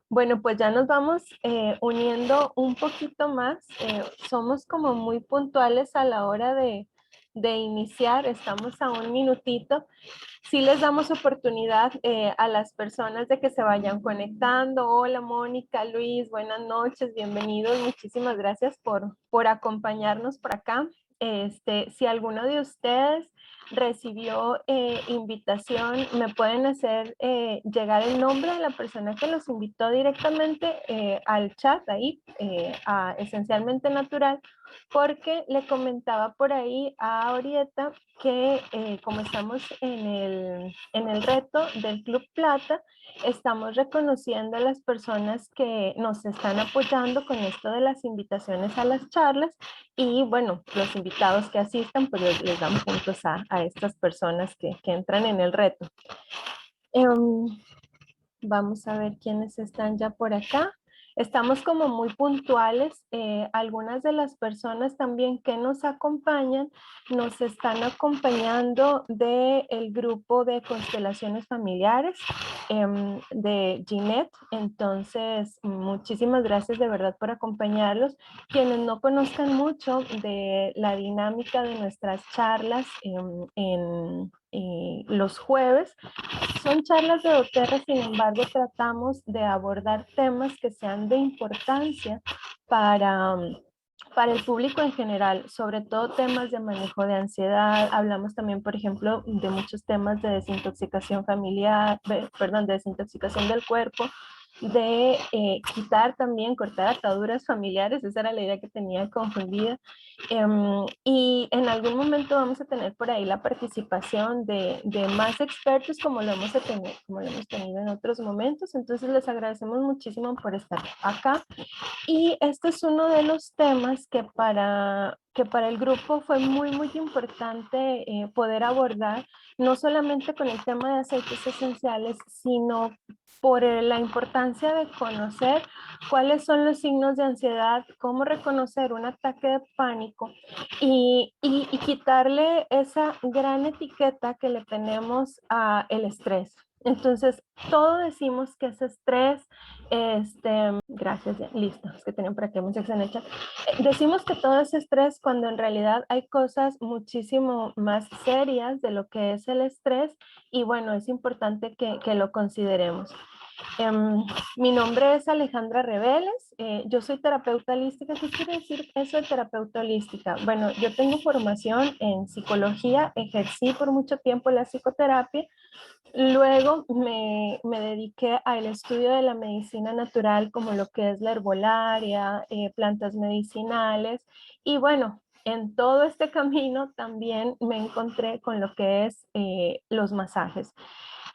Bueno, pues ya nos vamos uniendo un poquito más. Somos como muy puntuales a la hora de iniciar. Estamos a un minutito. Sí les damos oportunidad a las personas de que se vayan conectando. Hola Mónica, Luis, buenas noches, bienvenidos. Muchísimas gracias por acompañarnos por acá. Si alguno de ustedes recibió invitación, me pueden hacer llegar el nombre de la persona que los invitó directamente al chat ahí, a Esencialmente Natural, porque le comentaba por ahí a Orieta que como estamos en el reto del Club Plata, estamos reconociendo a las personas que nos están apoyando con esto de las invitaciones a las charlas y bueno, los invitados que asistan, pues les damos puntos a estas personas que entran en el reto. Vamos a ver quiénes están ya por acá. Estamos como muy puntuales. Algunas de las personas también que nos acompañan, nos están acompañando del grupo de constelaciones familiares de Ginette. Entonces, muchísimas gracias de verdad por acompañarlos. Quienes no conozcan mucho de la dinámica de nuestras charlas en los jueves, son charlas de doTERRA, sin embargo, tratamos de abordar temas que sean de importancia para, para el público en general, sobre todo temas de manejo de ansiedad. Hablamos también, por ejemplo, de muchos temas de desintoxicación familiar, perdón, de desintoxicación del cuerpo, de quitar también, cortar ataduras familiares, esa era la idea que tenía confundida. Y en algún momento vamos a tener por ahí la participación de más expertos como lo hemos tenido en otros momentos. Entonces les agradecemos muchísimo por estar acá. Y este es uno de los temas que para el grupo fue muy, muy importante poder abordar, no solamente con el tema de aceites esenciales, sino por la importancia de conocer cuáles son los signos de ansiedad, cómo reconocer un ataque de pánico y quitarle esa gran etiqueta que le tenemos a el estrés. Entonces, todo decimos que es estrés, gracias, ya, listo, es que tienen por aquí muchas en el chat. Decimos que todo es estrés cuando en realidad hay cosas muchísimo más serias de lo que es el estrés y bueno, es importante que lo consideremos. Mi nombre es Alejandra Reveles, yo soy terapeuta holística. ¿Qué quiere decir eso de terapeuta holística? Bueno, yo tengo formación en psicología, ejercí por mucho tiempo la psicoterapia. Luego me dediqué al estudio de la medicina natural, como lo que es la herbolaria, plantas medicinales. Y bueno, en todo este camino también me encontré con lo que es los masajes.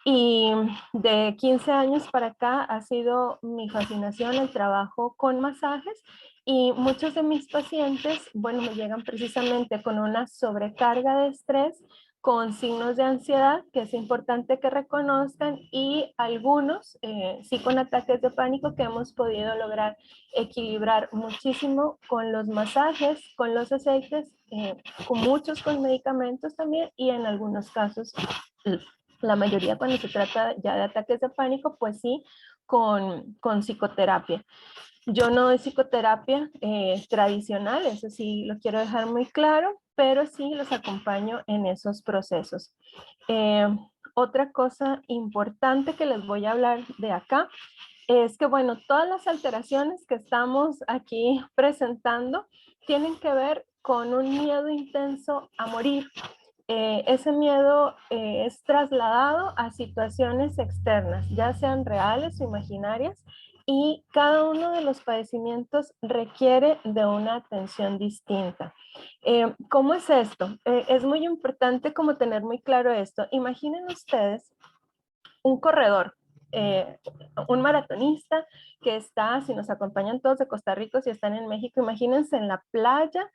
Y de 15 años para acá ha sido mi fascinación el trabajo con masajes y muchos de mis pacientes, bueno, me llegan precisamente con una sobrecarga de estrés, con signos de ansiedad, que es importante que reconozcan, y algunos sí con ataques de pánico que hemos podido lograr equilibrar muchísimo con los masajes, con los aceites, con muchos con medicamentos también y en algunos casos la mayoría cuando se trata ya de ataques de pánico, pues sí, con psicoterapia. Yo no doy psicoterapia tradicional, eso sí lo quiero dejar muy claro, pero sí los acompaño en esos procesos. Eh, Otra cosa importante que les voy a hablar de acá es que, bueno, todas las alteraciones que estamos aquí presentando tienen que ver con un miedo intenso a morir. Ese miedo es trasladado a situaciones externas, ya sean reales o imaginarias, y cada uno de los padecimientos requiere de una atención distinta. ¿Cómo es esto? Es muy importante como tener muy claro esto. Imaginen ustedes un corredor, eh, un maratonista que está, si nos acompañan todos de Costa Rica, si están en México, imagínense en la playa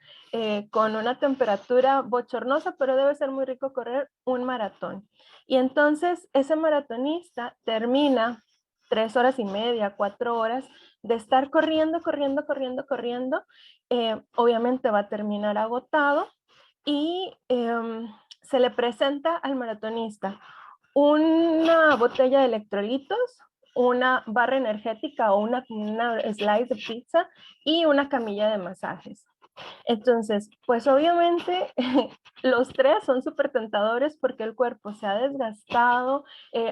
con una temperatura bochornosa, pero debe ser muy rico correr un maratón. Y entonces ese maratonista termina 3 horas y media, 4 horas de estar corriendo, corriendo, corriendo, corriendo. Obviamente va a terminar agotado y se le presenta al maratonista una botella de electrolitos, una barra energética o una slice de pizza y una camilla de masajes. Entonces, pues obviamente los tres son súper tentadores porque el cuerpo se ha desgastado,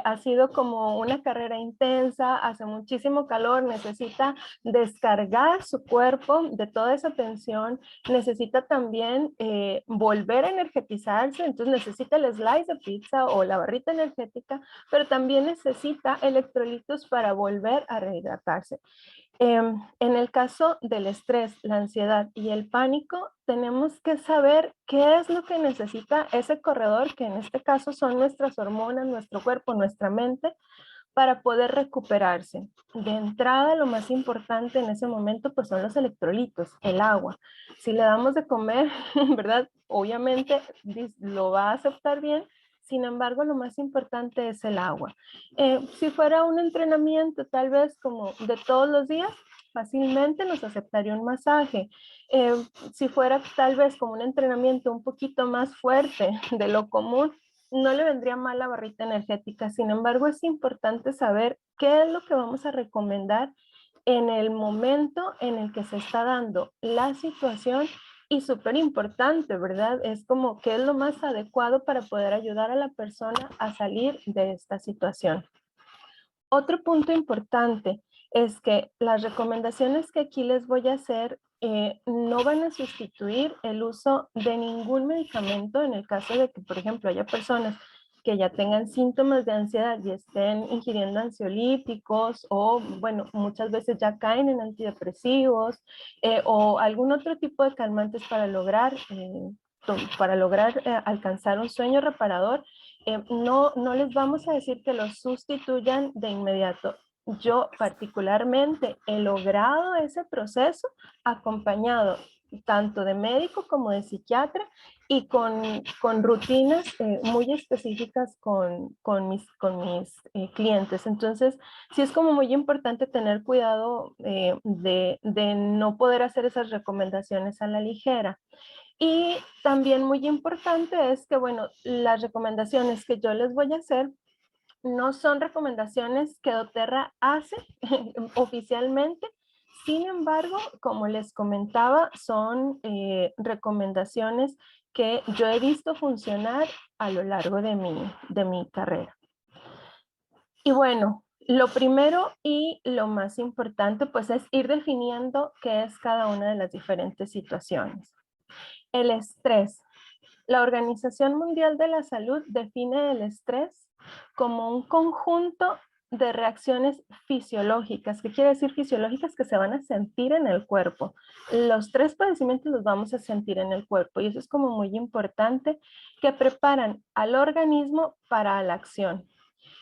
ha sido como una carrera intensa, hace muchísimo calor, necesita descargar su cuerpo de toda esa tensión, necesita también volver a energetizarse, entonces necesita el slice de pizza o la barrita energética, pero también necesita electrolitos para volver a rehidratarse. En el caso del estrés, la ansiedad y el pánico, tenemos que saber qué es lo que necesita ese corredor, que en este caso son nuestras hormonas, nuestro cuerpo, nuestra mente, para poder recuperarse. De entrada, lo más importante en ese momento, pues son los electrolitos, el agua. Si le damos de comer, ¿verdad? Obviamente lo va a aceptar bien. Sin embargo, lo más importante es el agua. Si fuera un entrenamiento tal vez como de todos los días, fácilmente nos aceptaría un masaje. Eh, si fuera tal vez como un entrenamiento un poquito más fuerte de lo común, no le vendría mal la barrita energética. Sin embargo, es importante saber qué es lo que vamos a recomendar en el momento en el que se está dando la situación y súper importante, ¿verdad? Es como qué es lo más adecuado para poder ayudar a la persona a salir de esta situación. Otro punto importante es que las recomendaciones que aquí les voy a hacer no van a sustituir el uso de ningún medicamento en el caso de que, por ejemplo, haya personas que ya tengan síntomas de ansiedad y estén ingiriendo ansiolíticos o, bueno, muchas veces ya caen en antidepresivos o algún otro tipo de calmantes para lograr alcanzar un sueño reparador. No les vamos a decir que los sustituyan de inmediato. Yo particularmente he logrado ese proceso acompañado tanto de médico como de psiquiatra y con rutinas muy específicas con mis clientes. Entonces, sí es como muy importante tener cuidado de no poder hacer esas recomendaciones a la ligera. Y también muy importante es que, bueno, las recomendaciones que yo les voy a hacer no son recomendaciones que doTERRA hace oficialmente. Sin embargo, como les comentaba, son recomendaciones que yo he visto funcionar a lo largo de mi carrera. Y bueno, lo primero y lo más importante pues es ir definiendo qué es cada una de las diferentes situaciones. El estrés. La Organización Mundial de la Salud define el estrés como un conjunto de reacciones fisiológicas. ¿Qué quiere decir fisiológicas? Que se van a sentir en el cuerpo. Los tres padecimientos los vamos a sentir en el cuerpo y eso es como muy importante, que preparan al organismo para la acción.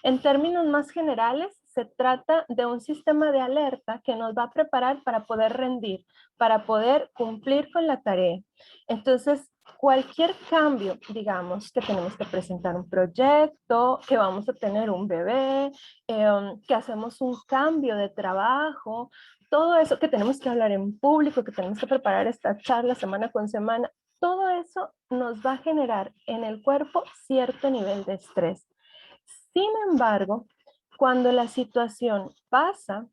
En términos más generales, se trata de un sistema de alerta que nos va a preparar para poder rendir, para poder cumplir con la tarea. Entonces, cualquier cambio, digamos, que tenemos que presentar un proyecto, que vamos a tener un bebé, que hacemos un cambio de trabajo, todo eso, que tenemos que hablar en público, que tenemos que preparar esta charla semana con semana, todo eso nos va a generar en el cuerpo cierto nivel de estrés. Sin embargo, cuando la situación pasa,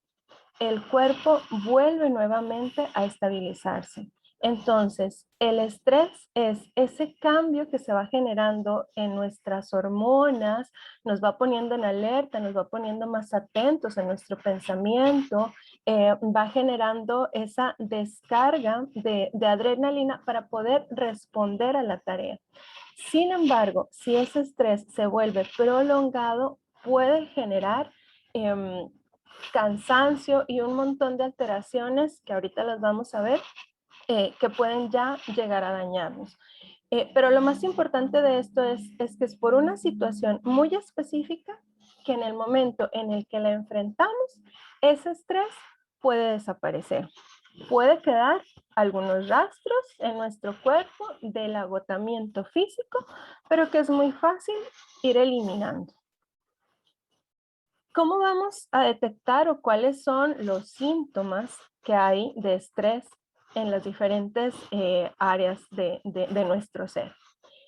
el cuerpo vuelve nuevamente a estabilizarse. Entonces, el estrés es ese cambio que se va generando en nuestras hormonas, nos va poniendo en alerta, nos va poniendo más atentos en nuestro pensamiento, va generando esa descarga de adrenalina para poder responder a la tarea. Sin embargo, si ese estrés se vuelve prolongado, puede generar cansancio y un montón de alteraciones que ahorita las vamos a ver, que pueden ya llegar a dañarnos. Pero lo más importante de esto es que es por una situación muy específica que en el momento en el que la enfrentamos, ese estrés puede desaparecer. Puede quedar algunos rastros en nuestro cuerpo del agotamiento físico, pero que es muy fácil ir eliminando. ¿Cómo vamos a detectar o cuáles son los síntomas que hay de estrés en las diferentes áreas de nuestro ser?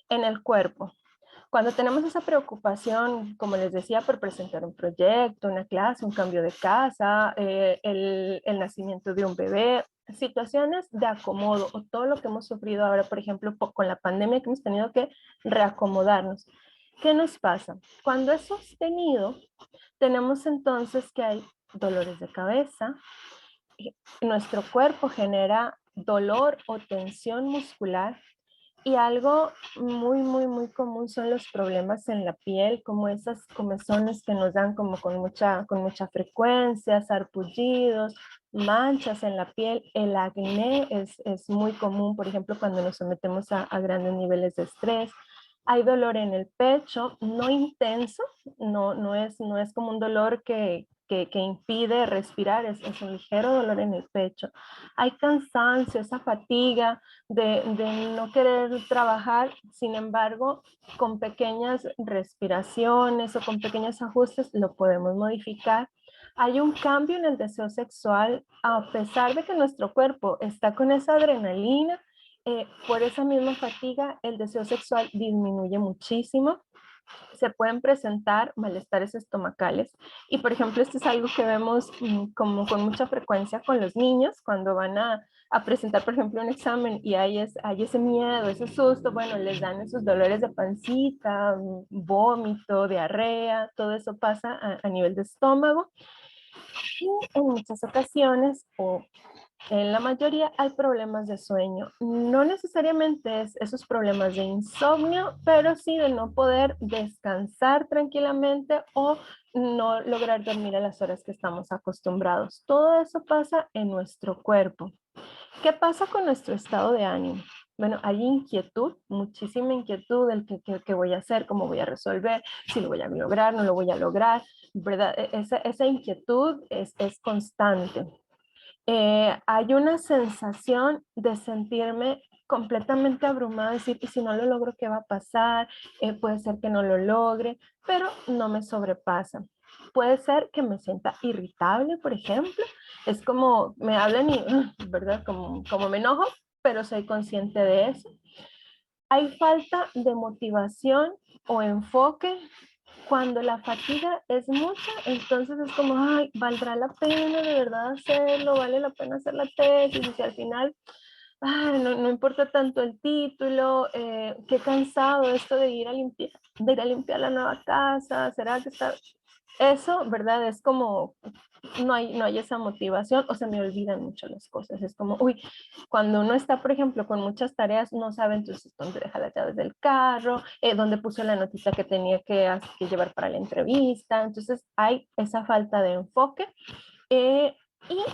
En el cuerpo. Cuando tenemos esa preocupación, como les decía, por presentar un proyecto, una clase, un cambio de casa, el nacimiento de un bebé, situaciones de acomodo o todo lo que hemos sufrido ahora, por ejemplo, con la pandemia que hemos tenido que reacomodarnos. ¿Qué nos pasa? Cuando es sostenido, tenemos entonces que hay dolores de cabeza, nuestro cuerpo genera dolor o tensión muscular y algo muy común son los problemas en la piel, como esas comezones que nos dan como con mucha frecuencia, sarpullidos, manchas en la piel. El acné es muy común, por ejemplo, cuando nos sometemos a grandes niveles de estrés. Hay dolor en el pecho, no intenso, no es como un dolor que impide respirar, es un ligero dolor en el pecho. Hay cansancio, esa fatiga de no querer trabajar, sin embargo, con pequeñas respiraciones o con pequeños ajustes lo podemos modificar. Hay un cambio en el deseo sexual, a pesar de que nuestro cuerpo está con esa adrenalina, por esa misma fatiga, el deseo sexual disminuye muchísimo. Se pueden presentar malestares estomacales y por ejemplo esto es algo que vemos como con mucha frecuencia con los niños cuando van a presentar por ejemplo un examen y hay ese miedo, ese susto, bueno, les dan esos dolores de pancita, vómito, diarrea, todo eso pasa a nivel de estómago y en muchas ocasiones o en la mayoría hay problemas de sueño. No necesariamente es esos problemas de insomnio, pero sí de no poder descansar tranquilamente o no lograr dormir a las horas que estamos acostumbrados. Todo eso pasa en nuestro cuerpo. ¿Qué pasa con nuestro estado de ánimo? Bueno, hay inquietud, muchísima inquietud del qué voy a hacer, cómo voy a resolver, si lo voy a lograr, no lo voy a lograr, ¿verdad? Esa inquietud es constante. Hay una sensación de sentirme completamente abrumada, decir, y si no lo logro, ¿qué va a pasar? Puede ser que no lo logre, pero no me sobrepasa. Puede ser que me sienta irritable, por ejemplo. Es como me hablan y, ¿verdad? Como me enojo, pero soy consciente de eso. Hay falta de motivación o enfoque. Cuando la fatiga es mucha, entonces es como, ay, ¿valdrá la pena de verdad hacerlo? ¿Vale la pena hacer la tesis? Y si al final, ay, no importa tanto el título, qué cansado esto de ir a limpiar la nueva casa, ¿será que está? Eso, ¿verdad? Es como, no hay esa motivación o se me olvidan mucho las cosas. Es como, uy, cuando uno está, por ejemplo, con muchas tareas, no sabe entonces dónde deja las llaves del carro, dónde puso la notita que tenía que llevar para la entrevista. Entonces hay esa falta de enfoque y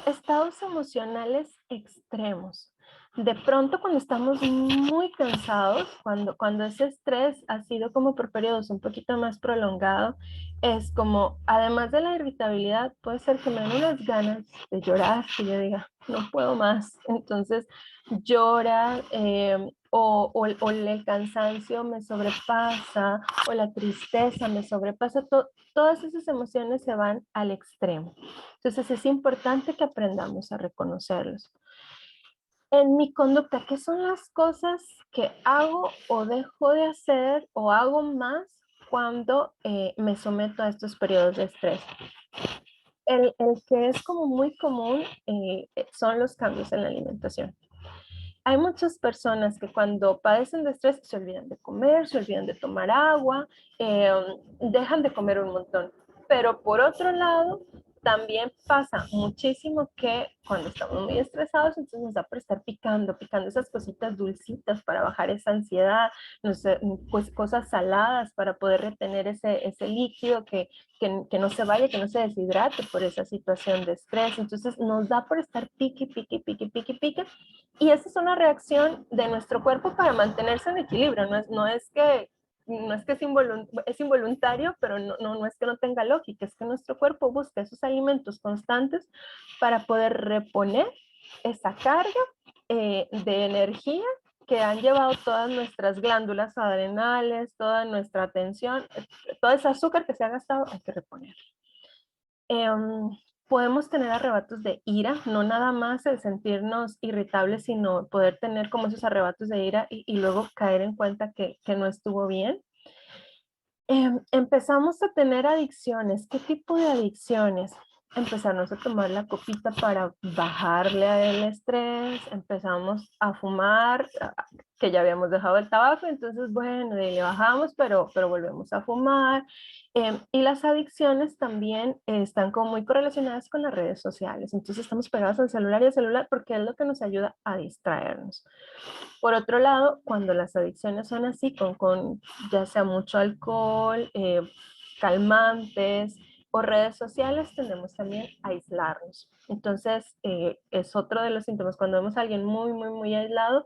estados emocionales extremos. De pronto cuando estamos muy cansados, cuando ese estrés ha sido como por periodos un poquito más prolongado, es como, además de la irritabilidad, puede ser que me den unas ganas de llorar, que yo diga, no puedo más. Entonces llora o el cansancio me sobrepasa o la tristeza me sobrepasa. Todas esas emociones se van al extremo. Entonces es importante que aprendamos a reconocerlos. En mi conducta, ¿qué son las cosas que hago o dejo de hacer o hago más cuando me someto a estos periodos de estrés? El que es como muy común son los cambios en la alimentación. Hay muchas personas que cuando padecen de estrés se olvidan de comer, se olvidan de tomar agua, eh, dejan de comer un montón. Pero por otro lado, también pasa muchísimo que cuando estamos muy estresados, entonces nos da por estar picando esas cositas dulcitas para bajar esa ansiedad, no sé, pues cosas saladas para poder retener ese líquido que no se vaya, que no se deshidrate por esa situación de estrés. Entonces nos da por estar pique. Y esa es una reacción de nuestro cuerpo para mantenerse en equilibrio. No es que es involuntario, pero no es que no tenga lógica, es que nuestro cuerpo busca esos alimentos constantes para poder reponer esa carga de energía que han llevado todas nuestras glándulas adrenales, toda nuestra atención, todo ese azúcar que se ha gastado, hay que reponer. Podemos tener arrebatos de ira, no nada más el sentirnos irritables, sino poder tener como esos arrebatos de ira y luego caer en cuenta que no estuvo bien. Empezamos a tener adicciones. ¿Qué tipo de adicciones? Empezamos a tomar la copita para bajarle al estrés, empezamos a fumar, que ya habíamos dejado el tabaco, entonces bueno, le bajamos, pero volvemos a fumar. Y las adicciones también están como muy correlacionadas con las redes sociales, entonces estamos pegados al celular y al celular porque es lo que nos ayuda a distraernos. Por otro lado, cuando las adicciones son así, con ya sea mucho alcohol, calmantes o redes sociales, tendemos también a aislarnos. Entonces, es otro de los síntomas. Cuando vemos a alguien muy, muy, muy aislado,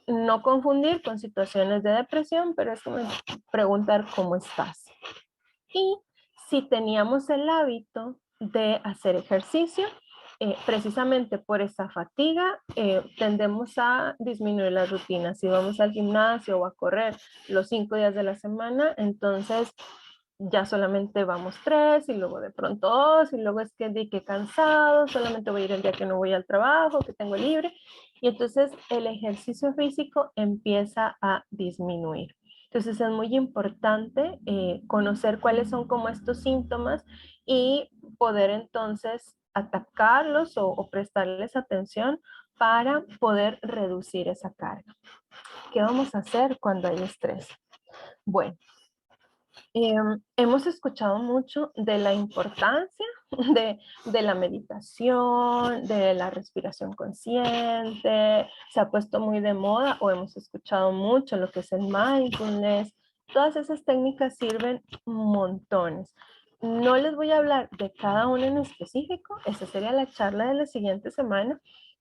no confundir con situaciones de depresión, pero es como preguntar cómo estás. Y si teníamos el hábito de hacer ejercicio, precisamente por esa fatiga, tendemos a disminuir las rutinas. Si vamos al gimnasio o a correr los 5 días de la semana, entonces ya solamente vamos 3 y luego de pronto 2 y luego es que di que cansado, solamente voy a ir el día que no voy al trabajo, que tengo libre. Y entonces el ejercicio físico empieza a disminuir. Entonces es muy importante conocer cuáles son como estos síntomas y poder entonces atacarlos o prestarles atención para poder reducir esa carga. ¿Qué vamos a hacer cuando hay estrés? Bueno, hemos escuchado mucho de la importancia de la meditación, de la respiración consciente, se ha puesto muy de moda o hemos escuchado mucho lo que es el mindfulness. Todas esas técnicas sirven montones. No les voy a hablar de cada una en específico, esa sería la charla de la siguiente semana,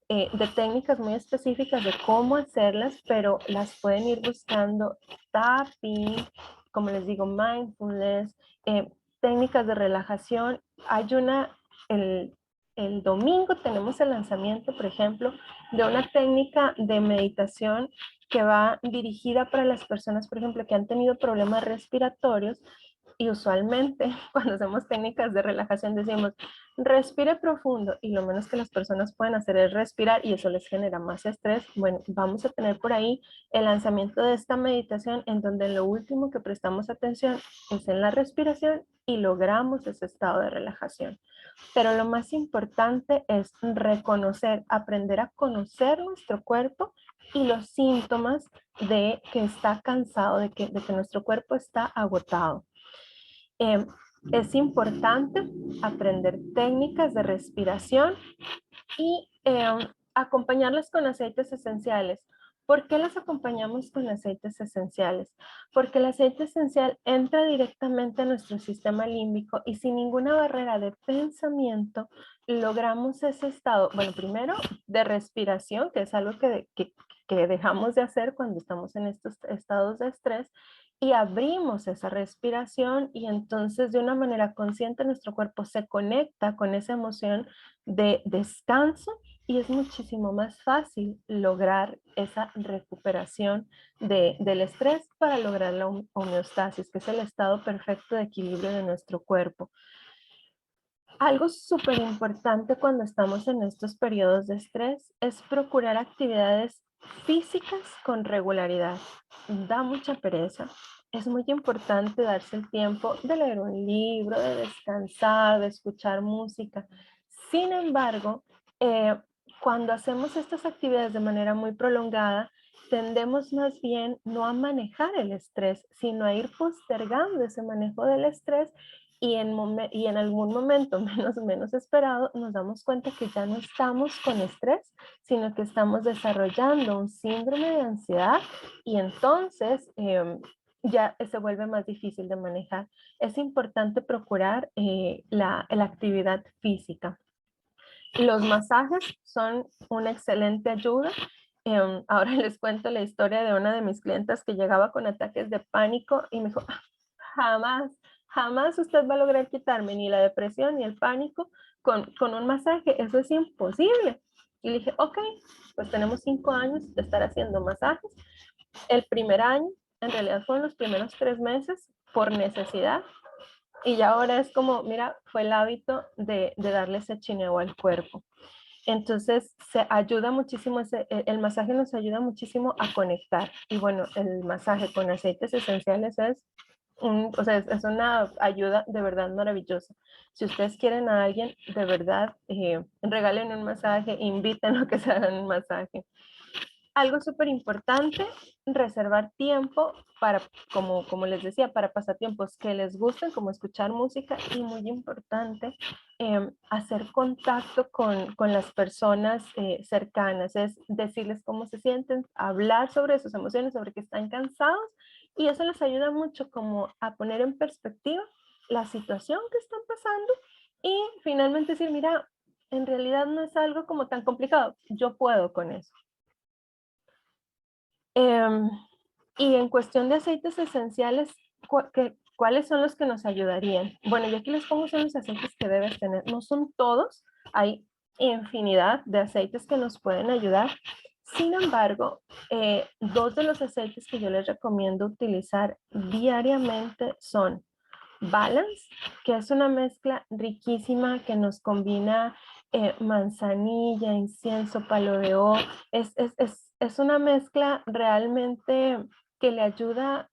de técnicas muy específicas de cómo hacerlas, pero las pueden ir buscando tapping, como les digo, mindfulness, técnicas de relajación. Hay una, el domingo tenemos el lanzamiento, por ejemplo, de una técnica de meditación que va dirigida para las personas, por ejemplo, que han tenido problemas respiratorios. Y usualmente cuando hacemos técnicas de relajación decimos, respire profundo y lo menos que las personas pueden hacer es respirar y eso les genera más estrés. Bueno, vamos a tener por ahí el lanzamiento de esta meditación en donde lo último que prestamos atención es en la respiración y logramos ese estado de relajación. Pero lo más importante es reconocer, aprender a conocer nuestro cuerpo y los síntomas de que está cansado, de que nuestro cuerpo está agotado. Eh, es importante aprender técnicas de respiración y acompañarlas con aceites esenciales. ¿Por qué las acompañamos con aceites esenciales? Porque el aceite esencial entra directamente a nuestro sistema límbico y sin ninguna barrera de pensamiento logramos ese estado, bueno, primero de respiración, que es algo que dejamos de hacer cuando estamos en estos estados de estrés, y abrimos esa respiración y entonces de una manera consciente nuestro cuerpo se conecta con esa emoción de descanso y es muchísimo más fácil lograr esa recuperación del estrés para lograr la homeostasis, que es el estado perfecto de equilibrio de nuestro cuerpo. Algo súper importante cuando estamos en estos periodos de estrés es procurar actividades físicas con regularidad. Da mucha pereza. Es muy importante darse el tiempo de leer un libro, de descansar, de escuchar música. Sin embargo, cuando hacemos estas actividades de manera muy prolongada, tendemos más bien no a manejar el estrés, sino a ir postergando ese manejo del estrés y en algún momento menos esperado nos damos cuenta que ya no estamos con estrés, sino que estamos desarrollando un síndrome de ansiedad y entonces ya se vuelve más difícil de manejar. Es importante procurar la actividad física. Los masajes son una excelente ayuda. Ahora les cuento la historia de una de mis clientas que llegaba con ataques de pánico y me dijo, jamás, jamás usted va a lograr quitarme ni la depresión ni el pánico con un masaje, eso es imposible. Y le dije, ok, pues tenemos 5 años de estar haciendo masajes. El primer año, en realidad fueron los primeros 3 meses por necesidad. Y ya ahora es como, mira, fue el hábito de darle ese chineo al cuerpo. Entonces, se ayuda muchísimo, el masaje nos ayuda muchísimo a conectar. Y bueno, el masaje con aceites esenciales es o sea, es una ayuda de verdad maravillosa. Si ustedes quieren a alguien, de verdad, regalen un masaje, invítenlo a que se hagan un masaje. Algo súper importante, reservar tiempo para, como les decía, para pasatiempos que les gusten, como escuchar música, y muy importante, hacer contacto con las personas cercanas, es decirles cómo se sienten, hablar sobre sus emociones, sobre que están cansados, y eso les ayuda mucho como a poner en perspectiva la situación que están pasando y finalmente decir, mira, en realidad no es algo como tan complicado, yo puedo con eso. Em, y en cuestión de aceites esenciales, ¿cuáles son los que nos ayudarían? Bueno, yo aquí les pongo son los aceites que debes tener. No son todos, hay infinidad de aceites que nos pueden ayudar. Sin embargo, dos de los aceites que yo les recomiendo utilizar diariamente son Balance, que es una mezcla riquísima que nos combina manzanilla, incienso, palo de ojo. Es una mezcla realmente que le ayuda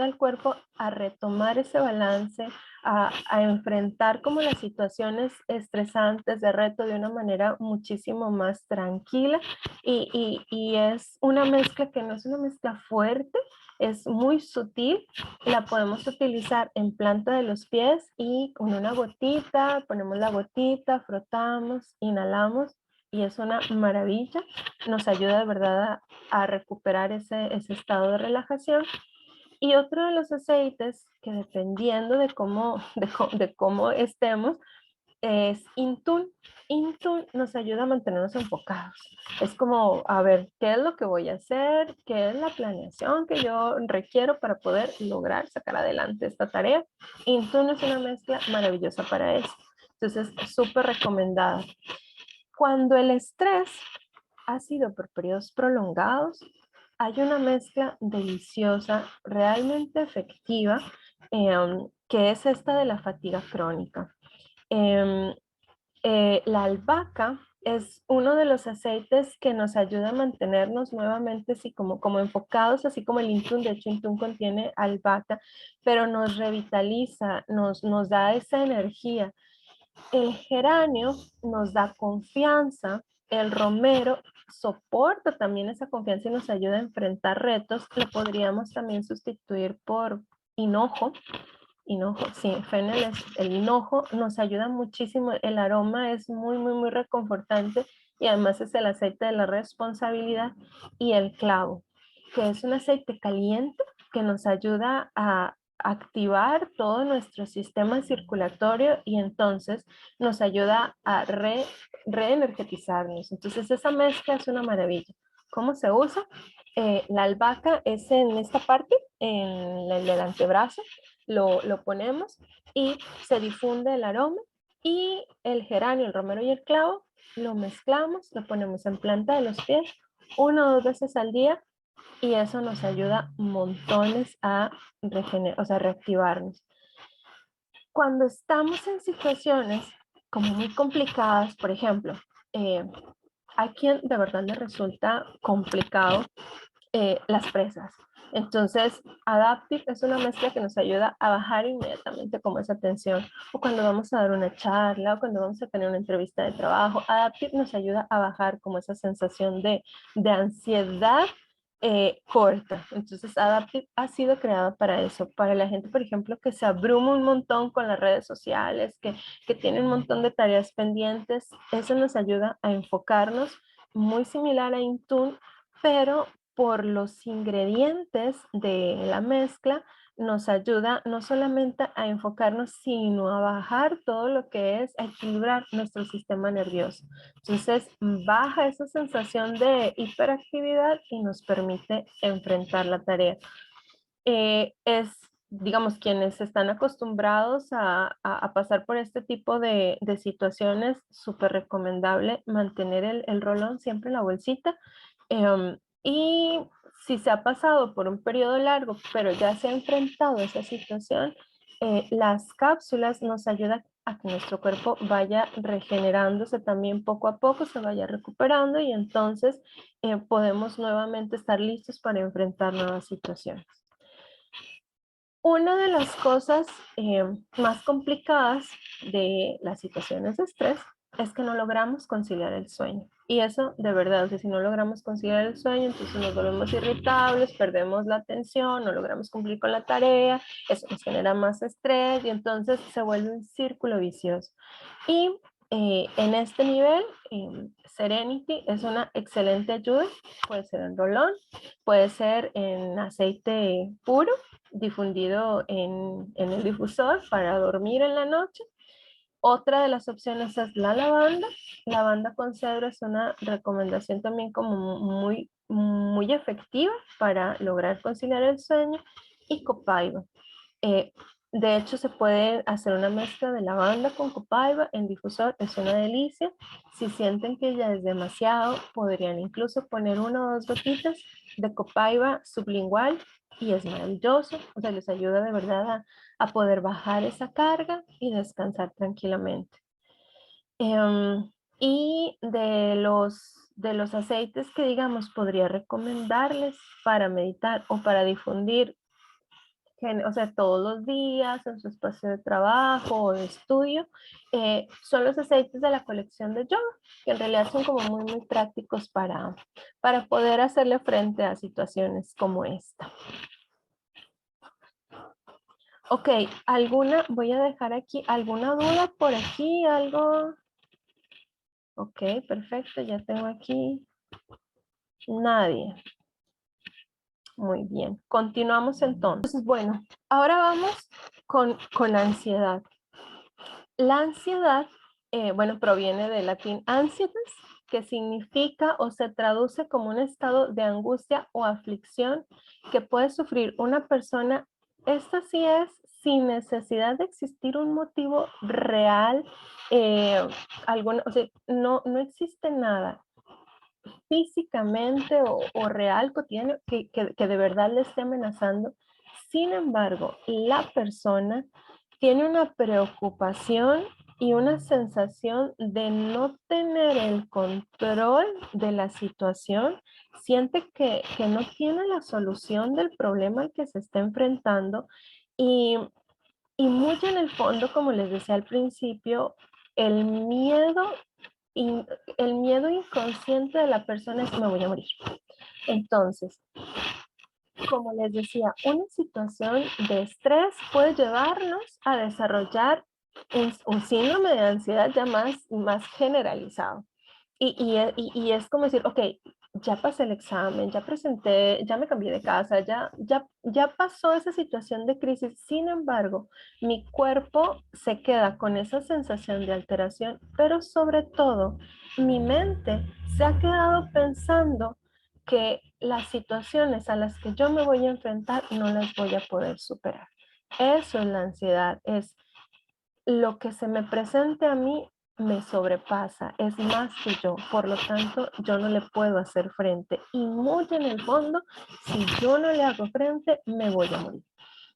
al cuerpo a retomar ese balance, a enfrentar como las situaciones estresantes de reto de una manera muchísimo más tranquila y es una mezcla que no es una mezcla fuerte, es muy sutil, la podemos utilizar en planta de los pies y con una gotita, ponemos la gotita, frotamos, inhalamos y es una maravilla. Nos ayuda de verdad a recuperar ese estado de relajación. Y otro de los aceites que dependiendo de cómo estemos, es Intune. Intune nos ayuda a mantenernos enfocados. Es como, a ver, ¿qué es lo que voy a hacer? ¿Qué es la planeación que yo requiero para poder lograr sacar adelante esta tarea? Intune es una mezcla maravillosa para eso. Entonces, súper recomendada. Cuando el estrés ha sido por periodos prolongados, hay una mezcla deliciosa, realmente efectiva, que es esta de la fatiga crónica. Em, la albahaca es uno de los aceites que nos ayuda a mantenernos nuevamente así como enfocados, así como el Intun. De hecho, Intun contiene albahaca, pero nos revitaliza, nos da esa energía. El geranio nos da confianza, el romero soporta también esa confianza y nos ayuda a enfrentar retos. Lo podríamos también sustituir por hinojo. Hinojo, sí, fennel es el hinojo, nos ayuda muchísimo, el aroma es muy reconfortante y además es el aceite de la responsabilidad. Y el clavo, que es un aceite caliente que nos ayuda a activar todo nuestro sistema circulatorio y entonces nos ayuda a reenergetizarnos. Entonces esa mezcla es una maravilla. ¿Cómo se usa? La albahaca es en esta parte, en el antebrazo, lo ponemos y se difunde el aroma y el geranio, el romero y el clavo lo mezclamos, lo ponemos en planta de los pies 1 o 2 veces al día y eso nos ayuda montones a regenerar, o sea, reactivarnos. Cuando estamos en situaciones como muy complicadas, por ejemplo, a quien de verdad le resulta complicado las presas. Entonces, Adaptive es una mezcla que nos ayuda a bajar inmediatamente como esa tensión. O cuando vamos a dar una charla o cuando vamos a tener una entrevista de trabajo, Adaptive nos ayuda a bajar como esa sensación de ansiedad corta. Entonces, Adaptive ha sido creada para eso, para la gente, por ejemplo, que se abruma un montón con las redes sociales, que tiene un montón de tareas pendientes. Eso nos ayuda a enfocarnos, muy similar a Intune, pero por los ingredientes de la mezcla nos ayuda no solamente a enfocarnos, sino a bajar todo lo que es a equilibrar nuestro sistema nervioso. Entonces, baja esa sensación de hiperactividad y nos permite enfrentar la tarea. Digamos, quienes están acostumbrados a pasar por este tipo de situaciones, súper recomendable mantener el rolón siempre en la bolsita. Y si se ha pasado por un periodo largo, pero ya se ha enfrentado a esa situación, las cápsulas nos ayudan a que nuestro cuerpo vaya regenerándose también poco a poco, se vaya recuperando y entonces podemos nuevamente estar listos para enfrentar nuevas situaciones. Una de las cosas más complicadas de las situaciones de estrés es que no logramos conciliar el sueño. Y eso de verdad, o sea, si no logramos conciliar el sueño, entonces nos volvemos irritables, perdemos la atención, no logramos cumplir con la tarea, eso nos genera más estrés y entonces se vuelve un círculo vicioso. Y en este nivel, Serenity es una excelente ayuda, puede ser en rolón, puede ser en aceite puro, difundido en el difusor para dormir en la noche. Otra de las opciones es la lavanda. Lavanda con cedro es una recomendación también como muy efectiva para lograr conciliar el sueño. Y copaiba. Eh, de hecho, se puede hacer una mezcla de lavanda con copaiba en difusor, es una delicia. Si sienten que ya es demasiado, podrían incluso poner una o dos gotitas de copaiba sublingual y es maravilloso. O sea, les ayuda de verdad a poder bajar esa carga y descansar tranquilamente. Y de los aceites que digamos podría recomendarles para meditar o para difundir o sea, todos los días en su espacio de trabajo o de estudio, son los aceites de la colección de yoga, que en realidad son como muy prácticos para poder hacerle frente a situaciones como esta. Ok, voy a dejar aquí, ¿alguna duda por aquí? ¿Algo? Ok, perfecto, ya tengo aquí nadie. Muy bien, continuamos entonces. Bueno, ahora vamos con la ansiedad. La ansiedad, bueno, proviene del latín ansietas, que significa o se traduce como un estado de angustia o aflicción que puede sufrir una persona. Esta sí es sin necesidad de existir un motivo real, o sea, no existe nada físicamente o real cotidiano que de verdad le esté amenazando. Sin embargo, la persona tiene una preocupación y una sensación de no tener el control de la situación, siente que no tiene la solución del problema al que se está enfrentando y muy en el fondo, como les decía al principio, el miedo el miedo inconsciente de la persona es me voy a morir. Entonces, como les decía, una situación de estrés puede llevarnos a desarrollar un síndrome de ansiedad ya más generalizado. Y es como decir, ok, ya pasé el examen, ya presenté, ya me cambié de casa, ya pasó esa situación de crisis. Sin embargo, mi cuerpo se queda con esa sensación de alteración, pero sobre todo, mi mente se ha quedado pensando que las situaciones a las que yo me voy a enfrentar no las voy a poder superar. Eso es la ansiedad, es lo que se me presente a mí me sobrepasa, es más que yo, por lo tanto yo no le puedo hacer frente y muy en el fondo, si yo no le hago frente, me voy a morir.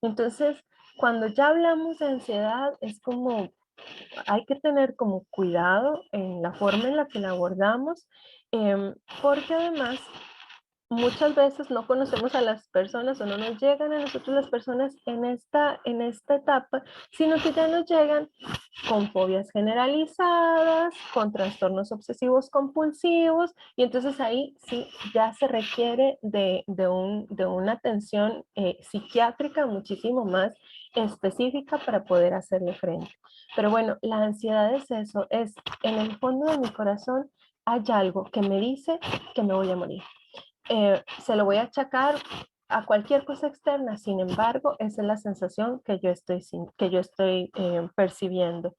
Entonces, cuando ya hablamos de ansiedad, es como hay que tener como cuidado en la forma en la que la abordamos, porque además muchas veces no conocemos a las personas o no nos llegan a nosotros las personas en esta etapa, sino que ya nos llegan con fobias generalizadas, con trastornos obsesivos compulsivos, y entonces ahí sí ya se requiere de una atención psiquiátrica muchísimo más específica para poder hacerle frente. Pero bueno, la ansiedad es eso, es en el fondo de mi corazón hay algo que me dice que me voy a morir. Se lo voy a achacar a cualquier cosa externa, sin embargo, esa es la sensación que yo estoy percibiendo.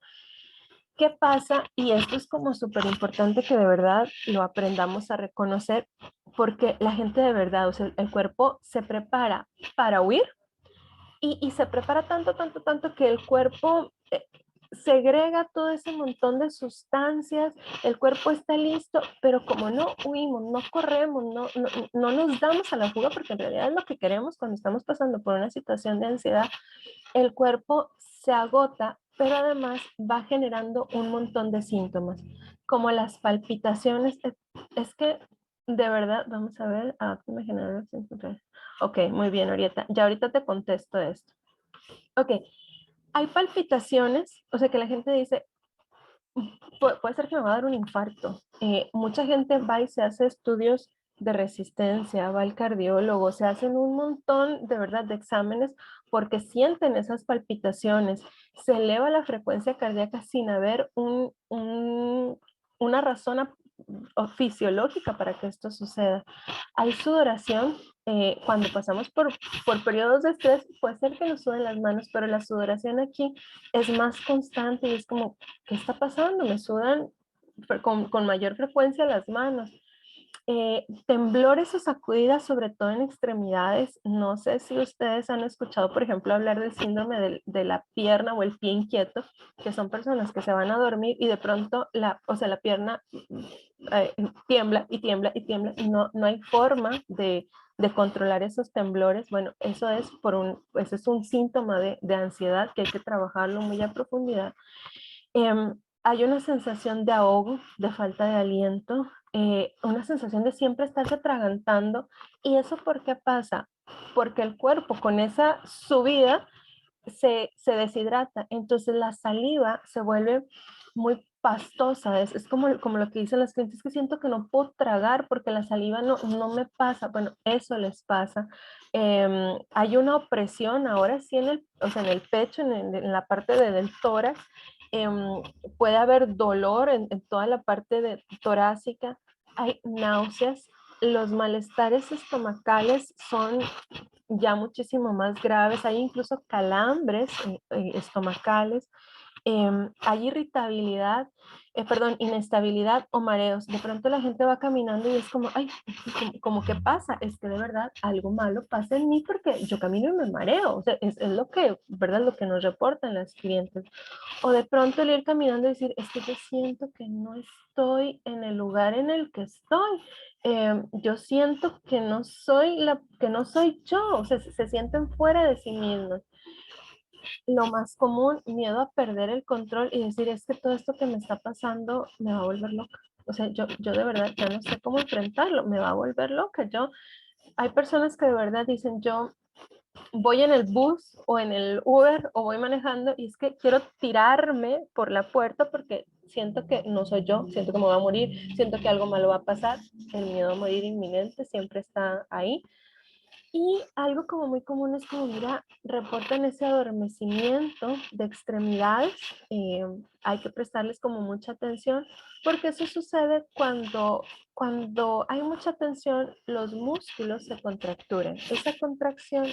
¿Qué pasa? Y esto es como súper importante que de verdad lo aprendamos a reconocer, porque la gente de verdad, o sea, el cuerpo se prepara para huir y se prepara tanto que el cuerpo segrega todo ese montón de sustancias, el cuerpo está listo, pero como no huimos, no corremos, no nos damos a la fuga, porque en realidad es lo que queremos cuando estamos pasando por una situación de ansiedad, el cuerpo se agota, pero además va generando un montón de síntomas, como las palpitaciones. Es que de verdad, vamos a ver, me genera. Ok, muy bien, Orieta. Ya ahorita te contesto esto. Ok, hay palpitaciones, o sea que la gente dice, puede ser que me va a dar un infarto. Mucha gente va y se hace estudios de resistencia, va al cardiólogo, se hacen un montón de verdad de exámenes porque sienten esas palpitaciones. Se eleva la frecuencia cardíaca sin haber una razón fisiológica para que esto suceda. Hay sudoración. Cuando pasamos por periodos de estrés, puede ser que nos suden las manos, pero la sudoración aquí es más constante y es como, ¿qué está pasando? Me sudan con mayor frecuencia las manos. Temblores o sacudidas, sobre todo en extremidades. No sé si ustedes han escuchado, por ejemplo, hablar del síndrome de la pierna o el pie inquieto, que son personas que se van a dormir y de pronto o sea, la pierna tiembla y tiembla y tiembla y no hay forma de controlar esos temblores. Bueno, eso es un síntoma de ansiedad que hay que trabajarlo muy a profundidad. Hay una sensación de ahogo, de falta de aliento, una sensación de siempre estarse atragantando. ¿Y eso por qué pasa? Porque el cuerpo con esa subida se deshidrata, entonces la saliva se vuelve muy pastosa, es como lo que dicen los clientes, que siento que no puedo tragar porque la saliva no me pasa. Bueno, eso les pasa. Hay una opresión ahora sí o sea, en el pecho, en la parte del tórax. Puede haber dolor en toda la parte torácica, hay náuseas, los malestares estomacales son ya muchísimo más graves, hay incluso calambres estomacales, hay irritabilidad, perdón, inestabilidad o mareos. De pronto la gente va caminando y es como, ay, como que pasa, es que de verdad algo malo pasa en mí porque yo camino y me mareo, o sea, es lo que, ¿verdad? Lo que nos reportan las clientes. O de pronto el ir caminando y decir, es que yo siento que no estoy en el lugar en el que estoy. Yo siento que no soy yo, o sea, se sienten fuera de sí mismos. Lo más común, miedo a perder el control y decir, es que todo esto que me está pasando me va a volver loca. O sea, yo de verdad ya no sé cómo enfrentarlo, me va a volver loca. Hay personas que de verdad dicen, yo voy en el bus o en el Uber o voy manejando y es que quiero tirarme por la puerta porque siento que no soy yo, siento que me voy a morir, siento que algo malo va a pasar. El miedo a morir inminente siempre está ahí. Y algo como muy común es como, mira, reportan ese adormecimiento de extremidades. Hay que prestarles como mucha atención porque eso sucede cuando hay mucha tensión, los músculos se contracturan. Esa contracción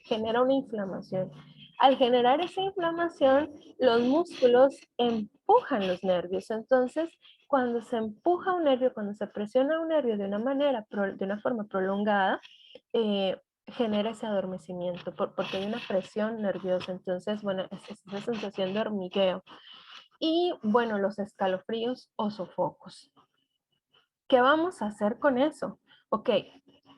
genera una inflamación. Al generar esa inflamación, los músculos empujan los nervios. Entonces, cuando se empuja un nervio, cuando se presiona un nervio de una forma prolongada, genera ese adormecimiento porque hay una presión nerviosa. Entonces, bueno, es esa sensación de hormigueo. Y bueno, los escalofríos o sofocos. ¿Qué vamos a hacer con eso? Ok,